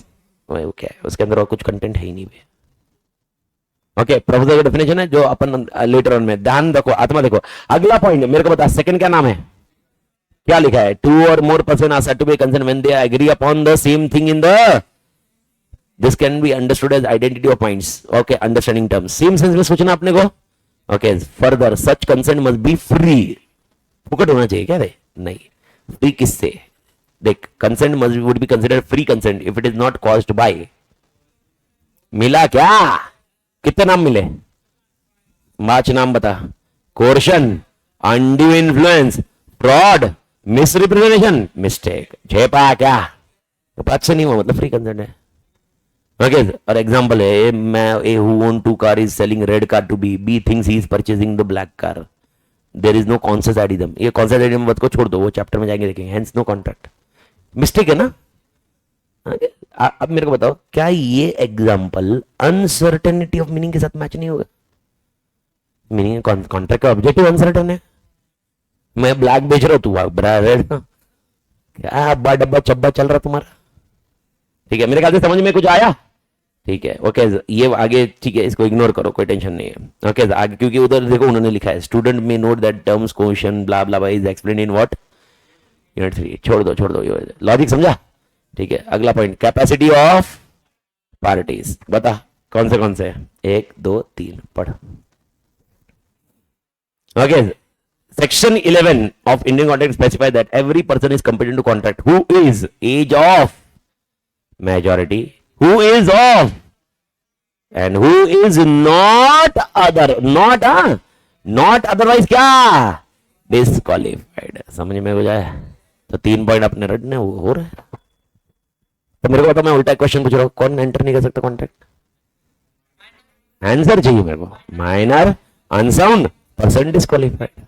Okay उसके अंदर और कुछ content है ही नहीं। Okay proposal का definition है जो अपन लेटर ऑन में, ध्यान रखो, आत्मा देखो। अगला पॉइंट मेरे को बता, सेकंड क्या नाम है? क्या लिखा है? 2 or more person are said to be consent when they agree upon the same thing in the, this can be understood as identity of minds। okay understanding terms, same sense में सोचना अपने को। okay further such consent must be free। फुकट होना चाहिए क्या रे? नहीं, फ्री किससे? देख consent must would be considered free consent if it is not caused by. मिला क्या? कितने नाम मिले? 5 नाम बता। Coercion, undue influence, fraud, misrepresentation, mistake. झेपा क्या? तो 5 से नहीं हुआ मतलब फ्री कंसेंट है। ओके और एग्जांपल है, मैं A who own 2 car is selling red car to B thinks he is purchasing the black car। There is no consensus ad idem. ये कॉन्सेस एडिडम बात को छोड़ दो, वो चैप्टर में जाएंगे देखेंगे। हेंस नो कॉन्ट्रैक्ट, मिस्टेक है ना। अब मेरे को बताओ, क्या ये एग्जांपल अनसर्टेनिटी ऑफ मीनिंग के साथ मैच नहीं होगा? मीनिंग कॉन्ट्रैक्ट का ऑब्जेक्टिव अनसर्टेन है। मैं ब्लैक बेच रहा हूं, तू रेड, क्या अब्बा डब्बा चब्बा चल रहा तुम्हारा? ठीक है, मेरे ख्याल से समझ में कुछ आया? ठीक है ओके ये आगे ठीक है, इसको इग्नोर करो, कोई टेंशन नहीं है। ओके आगे क्योंकि उधर देखो उन्होंने लिखा है स्टूडेंट में note that terms question blah blah is explain in what unit 3। छोड़ दो लॉजिक समझा? ठीक है अगला पॉइंट, कैपेसिटी ऑफ पार्टीज। बता कौन से 1 2 3 पढ़। Okay Section 11 of Indian contract specify that every person is competent to contract who is age of majority, who is of, and who is not other, not otherwise क्या disqualified. समझ में हो जाए तो 3 पॉइंट अपने रटने हो रहे हैं. तो मेरे को पता, मैं उल्टा क्वेश्चन पूछ रहा हूं, कौन एंटर नहीं कर सकता कॉन्ट्रैक्ट? आंसर चाहिए मेरे को. Minor unsound person disqualified.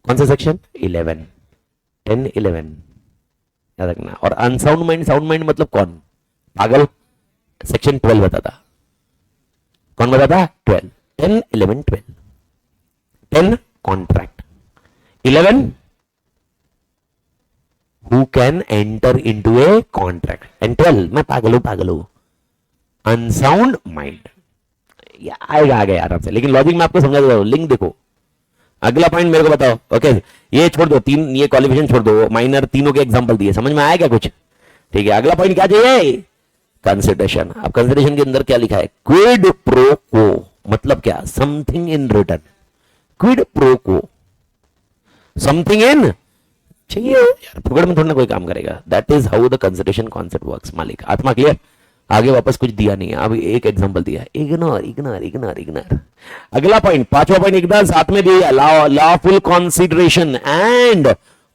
कौन सा सेक्शन? 11, 10, 11 याद रखना. और अनसाउंड माइंड, साउंड माइंड मतलब कौन? पागल. सेक्शन 12 बताता. कौन बताता? 12, 10, 11, 12. 10 contract, 11 who can enter into a contract, and 12 मैं पागल हूं अनसाउंड माइंड. आएगा आगे आराम से, लेकिन लॉजिक में आपको समझा दो. लिंक देखो. अगला पॉइंट मेरे को बताओ. ओके, ये छोड़ दो, तीन ये क्वालिफिकेशन छोड़ दो, माइनर तीनों के एग्जांपल दिए. समझ में आया क्या कुछ? ठीक है, अगला पॉइंट क्या चाहिए? कंसिडरेशन. अब कंसिडरेशन के अंदर क्या लिखा है? क्विड प्रो को. मतलब क्या? Something in return. Quid pro को समथिंग इन चाहिए यार. फुकड़ में थोड़ा ना कोई काम करेगा. That is how the consideration concept works. मालिक आत्मा क्लियर. आगे वापस कुछ दिया नहीं है. अभी एक एग्जांपल दिया. Ignore ignore ignore ignore. अगला पॉइंट, पांचवा पॉइंट एकदम साथ में दिया. Lawful consideration and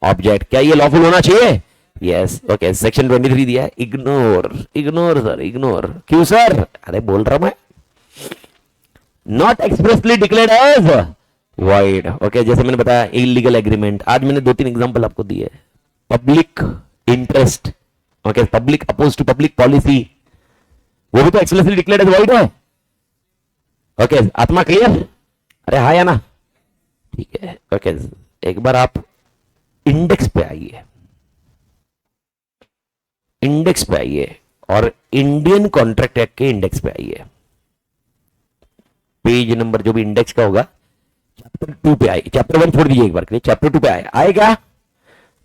object. क्या ये लॉफुल होना चाहिए? यस. ओके, सेक्शन 23 दिया है. Ignore ignore sir, ignore. क्यों सर? अरे बोल रहा मैं. Not expressly declared as void. Okay, जैसे मैंने बताया इलीगल एग्रीमेंट. आज मैंने 2-3 एग्जांपल आपको दिए. Public interest. Okay, public oppose to public policy, वो भी तो एक्सप्रेसली डिक्लेयर्ड एज void है. ओके, आत्मा क्लियर? अरे हाँ या ना? ठीक है. ओके, एक बार आप इंडेक्स पे आइए. इंडेक्स पे आइए और इंडियन कॉन्ट्रैक्ट एक्ट के इंडेक्स पे आइए. पेज नंबर जो भी इंडेक्स का होगा, चैप्टर 2 पे आइए. चैप्टर 1 छोड़ दीजिए एक बार के लिए. चैप्टर 2 पे आएगा.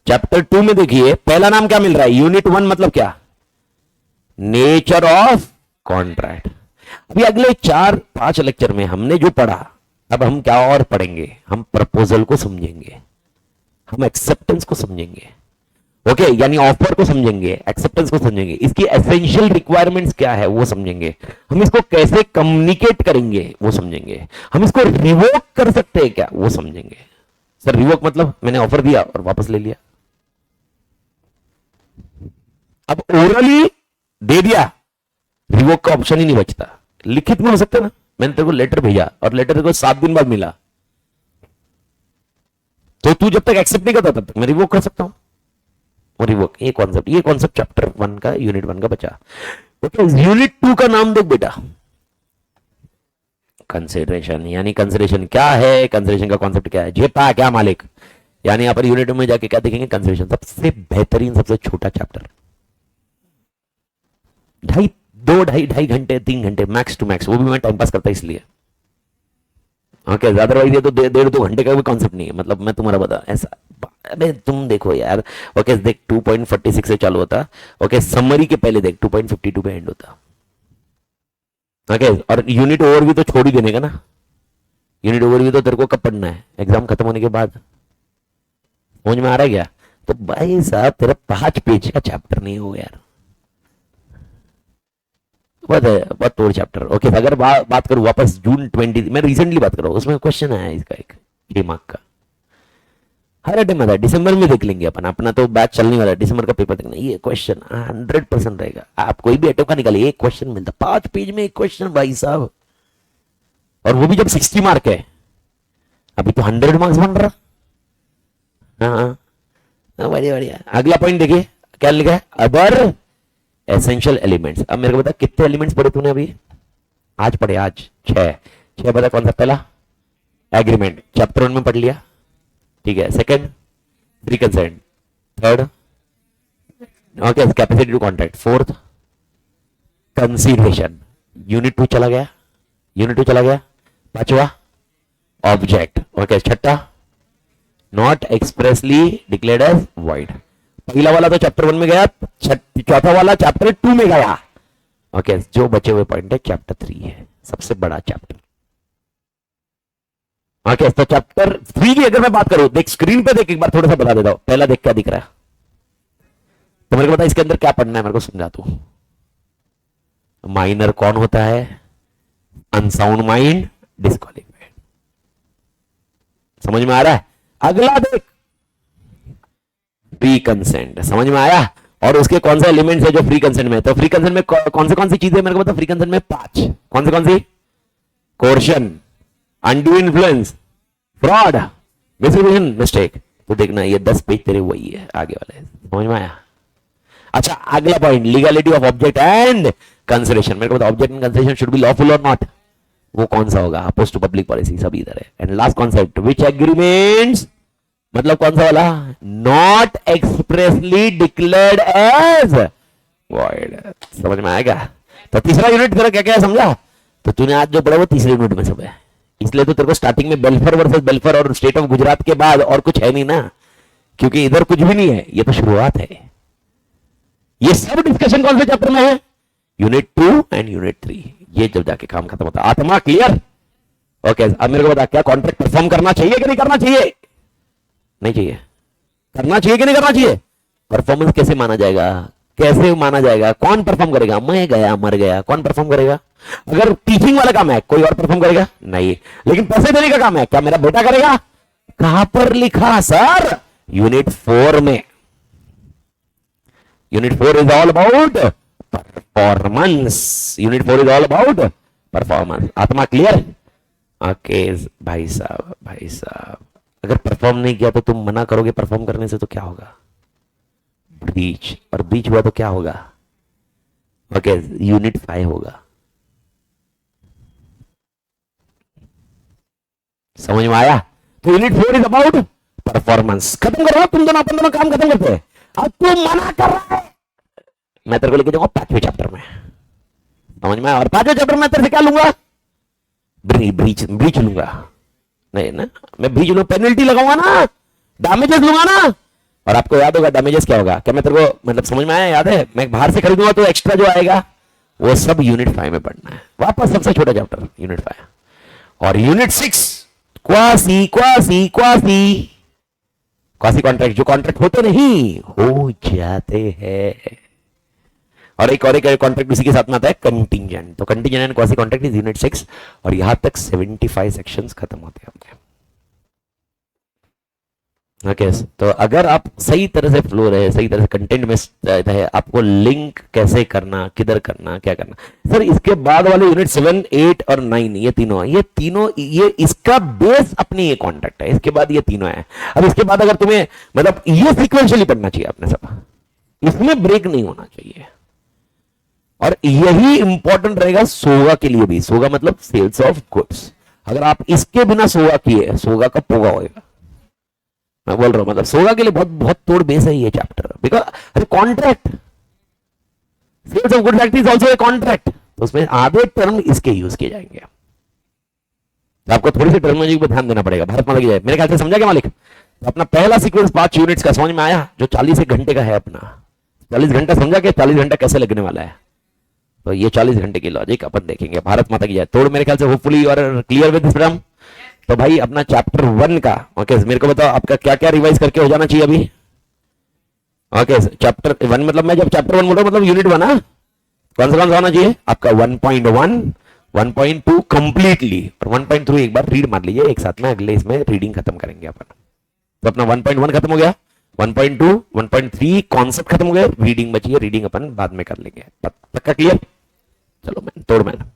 चैप्टर 2 में देखिए पहला नाम क्या मिल रहा है? यूनिट 1 मतलब क्या? Nature of contract. अभी अगले 4-5 लेक्चर में हमने जो पढ़ा, अब हम क्या और पढ़ेंगे? हम प्रपोजल को समझेंगे, हम एक्सेप्टेंस को समझेंगे. ओके, यानी ऑफर को समझेंगे, एक्सेप्टेंस को समझेंगे, इसकी एसेंशियल रिक्वायरमेंट्स क्या है वो समझेंगे, हम इसको कैसे कम्युनिकेट करेंगे वो समझेंगे, हम इसको रिवोक कर सकते हैं क्या वो समझेंगे. सर रिवोक मतलब मैंने ऑफर दिया और वापस ले लिया. अब ओरली दे दिया, रिवोक का ऑप्शन ही नहीं बचता. लिखित में हो सकता ना, मैंने तेरे को लेटर भेजा और लेटर तेरे को 7 दिन बाद मिला, तो तू जब तक एक्सेप्ट नहीं करता तब तक मैं रिवोक कर सकता हूं. और रिवोक, ये कॉन्सेप्ट चैप्टर 1 का, यूनिट 1 का बचा. तो यूनिट 2 का नाम देख बेटा, कंसिडरेशन. यानी कंसिडरेशन क्या है? कंसिडरेशन का कॉन्सेप्ट क्या है? जेपा क्या मालिक? यानी यहां पर यूनिट में जाके क्या देखेंगे? कंसिडरेशन. सबसे बेहतरीन, सबसे छोटा चैप्टर. 2-2.5 घंटे 3 घंटे मैक्स टू मैक्स, वो भी मैं टाइम पास करता इसलिए. ओके, अदरवाइज ये तो 1.5-2 घंटे का भी कॉन्सेप्ट नहीं है. मतलब मैं तुम्हारा बता ऐसा. अबे तुम देखो यार. ओके, देख 2.46 से चालू होता. ओके, समरी के पहले देख 2.52 पे एंड होता. ओके, और यूनिट ओवरव्यू तो छोड़ ही देने का ना. यूनिट ओवरव्यू तो तेरे को कब पढ़ना है? एग्जाम खत्म होने के बाद. समझ में आ रहा है क्या? तो भाई साहब तेरा 5 पेज का चैप्टर नहीं हो यार, बहुत तोड़ चैप्टर. ओके, अगर बात करूं वापस जून 20, मैं रिसेंटली बात कर रहा हूं, उसमें क्वेश्चन आया इसका एक 6 मार्क का. हर अटेम्प्ट आता है. दिसंबर में देख लेंगे अपन, अपना तो बैच चलने वाला है. दिसंबर का पेपर देखना. ये क्वेश्चन 100% रहेगा. आप कोई भी अटेम्प्ट का निकालिए, एक क्वेश्चन मिलता. 5 पेज में एक क्वेश्चन भाई साहब, और वो भी जब 60 मार्क है. अभी तो 100 मार्क्स बन रहा. हाँ बढ़िया बढ़िया. अगला पॉइंट देखिए क्या लिखा है? Other essential elements. अब मेरे को बता कितने एलिमेंट्स पढ़े तूने अभी? आज पढ़े, आज 6 बता. कौन सा? पहला एग्रीमेंट, चैप्टर 1 में पढ़ लिया. ठीक है. Second free consent. Third okay capacity to contract. Fourth consideration. Unit 2 चला गया. पांचवा ऑब्जेक्ट. ओके. छठा not expressly declared as void. पहला वाला तो चैप्टर 1 में गया, चौथा वाला चैप्टर 2 में गया. ओके, जो बचे हुए पॉइंट है चैप्टर 3 है, सबसे बड़ा चैप्टर. ओके, तो चैप्टर 3 की अगर मैं बात करूं, देख स्क्रीन पे देख, एक बार थोड़ा सा बता देता हूं, पहला देख क्या दिख रहा है, तो मेरे को बता इसके अंदर क्या पढ़ना है, मेरे को समझा तू। माइनर कौन होता है? Unsound mind, disqualified. समझ में आ रहा है? अगला देख, फ्री कंसेंट, समझ में आया? और उसके कौन से एलिमेंट्स है जो फ्री कंसेंट में? तो फ्री कंसेंट में कौन सी चीजें मेरे को बता। फ्री कंसेंट में 5 कौन सी? Coercion, undue influence, fraud, misbehaviour, mistake. तो देखना ये 10 पेज तेरे वही है आगे वाले, समझ में आया? अच्छा, अगला point, legality of object and consideration. मेरे को बता, object and consideration should be lawful और नॉट, वो कौन सा होगा? अपोज टू पब्लिक पॉलिसी, सब इधर है। And last concept, which agreements, मतलब कौन सा वाला? Not expressly declared as void. समझ में आएगा? तो तीसरा यूनिट तेरा क्या क्या है समझा? तो तूने आज जो पढ़ा वो तीसरे यूनिट में सब है, इसलिए तो तेरे को स्टार्टिंग में बेल्फर वर्सेस बेल्फर और स्टेट ऑफ गुजरात के बाद और कुछ है नहीं ना, क्योंकि इधर कुछ भी नहीं है, ये तो शुरुआत है। ये सब डिस्कशन कौन से चैप्टर में है? Unit 2 and unit 3। ये जब जाके काम खत्म होता है। आत्मा क्लियर? ओके, अब मेरे को बता, क्या कॉन्ट्रैक्ट परफॉर्म करना चाहिए कि नहीं करना चाहिए? नहीं चाहिए। करना चाहिए कि नहीं करना चाहिए? परफॉर्मेंस कैसे माना जाएगा? कैसे माना जाएगा? कौन परफॉर्म करेगा? मैं गया मर गया, कौन परफॉर्म करेगा? अगर टीचिंग वाला काम है, कोई और परफॉर्म करेगा? नहीं। लेकिन पैसे देने का काम है, क्या मेरा बेटा करेगा? कहां पर लिखा सर? यूनिट 4 में। Unit 4 is all about performance. Unit 4 is all about performance. आत्मा क्लियर? ओके भाई साहब, अगर परफॉर्म नहीं किया तो तुम मना करोगे परफॉर्म करने से, तो क्या होगा? ब्रीच, और ब्रीच हुआ तो क्या होगा? ओके, यूनिट 5 होगा। समझ में आया? तो यूनिट 4 इज अबाउट परफॉर्मेंस। खत्म करो, तुम दोनों अपन दोनों काम खत्म करते हैं। अब तू मना कर रहा है, मैं तेरे को लेके जाऊंगा 5वें चैप्टर में, समझ में आया? और 5वें चैप्टर में तेरे से क्या लूंगा? ब्रीच लूंगा। नहीं ना, मैं ब्रीच लूंगा, पेनल्टी लगाऊंगा ना, डैमेजेस लूंगा ना। और आपको याद होगा डैमेजेस क्या होगा? क्या मैं तेरे को मतलब समझ में आया? याद है? मैं बाहर से खरीदूंगा तो एक्स्ट्रा जो आएगा वो सब यूनिट 5 में पढ़ना है। वापस सबसे छोटा चैप्टर यूनिट 5। और यूनिट 6 क्वासी कॉन्ट्रैक्ट, जो कॉन्ट्रैक्ट होते नहीं हो जाते हैं। और एक कॉन्ट्रैक्ट उसी के साथ में आता है, कंटिंजेंट। तो contingent and quasi contract is unit 6, और यहां तक 75 सेक्शंस खत्म होते हैं अपने। ओके, तो अगर आप सही तरह से फ्लो रहे, सही तरह से कंटेंट में रहे, आपको लिंक कैसे करना, किधर करना, क्या करना। सर इसके बाद वाले यूनिट 7, 8 और 9 ये तीनों ये इसका बेस अपनी ये कॉन्ट्रैक्ट है। इसके बाद ये तीनों है। अब इसके बाद अगर तुम्हें मतलब ये सीक्वेंशियली पढ़ना चाहिए आपने सब, इसमें ब्रेक नहीं होना चाहिए। और यही इंपॉर्टेंट रहेगा सोगा के लिए भी। सोगा मतलब सेल्स ऑफ गुड्स। अगर आप इसके बिना सोगा किए, सोगा का पोगा होगा। मैं बोल रहा हूं मतलब सोगा के लिए बहुत बहुत तोड़ बेस है ये चैप्टर। बिकॉज अरे contract, sales of goods act is also a contract, तो उसमें आधे टर्म इसके यूज किए जाएंगे। तो आपको थोड़ी सी टर्मिनोलॉजी पर ध्यान देना पड़ेगा। भारत माता की जय। मेरे ख्याल से समझा क्या मालिक? तो अपना पहला सीक्वेंस 5 यूनिट्स का समझ में आया, जो 40 घंटे का है अपना। 40 घंटा समझा कि 40 घंटा कैसे लगने वाला है? तो ये 40 घंटे की लॉजिक अपन देखेंगे। भारत माता की जय। तोड़ मेरे ख्याल से होपफुली और क्लियर विद दिस टर्म। तो भाई अपना चैप्टर 1 का ओके, मेरे को बताओ आपका क्या क्या रिवाइज करके हो जाना चाहिए अभी? ओके, चैप्टर 1 मतलब मैं जब चैप्टर 1 बोल रहा हूं मतलब यूनिट 1 ना, कौन सा होना चाहिए आपका? 1.1, 1.2 कंप्लीटली, और 1.3 एक बार रीड मार लीजिए एक साथ में, अगले इसमें रीडिंग खत्म करेंगे अपन। तो अपना 1.1 खत्म हो गया, 1.2, 1.3 कॉन्सेप्ट खत्म हो गया, रीडिंग बची है, रीडिंग अपन बाद में कर लेंगे। पक्का क्लियर? चलो मैन तोड़ मैन।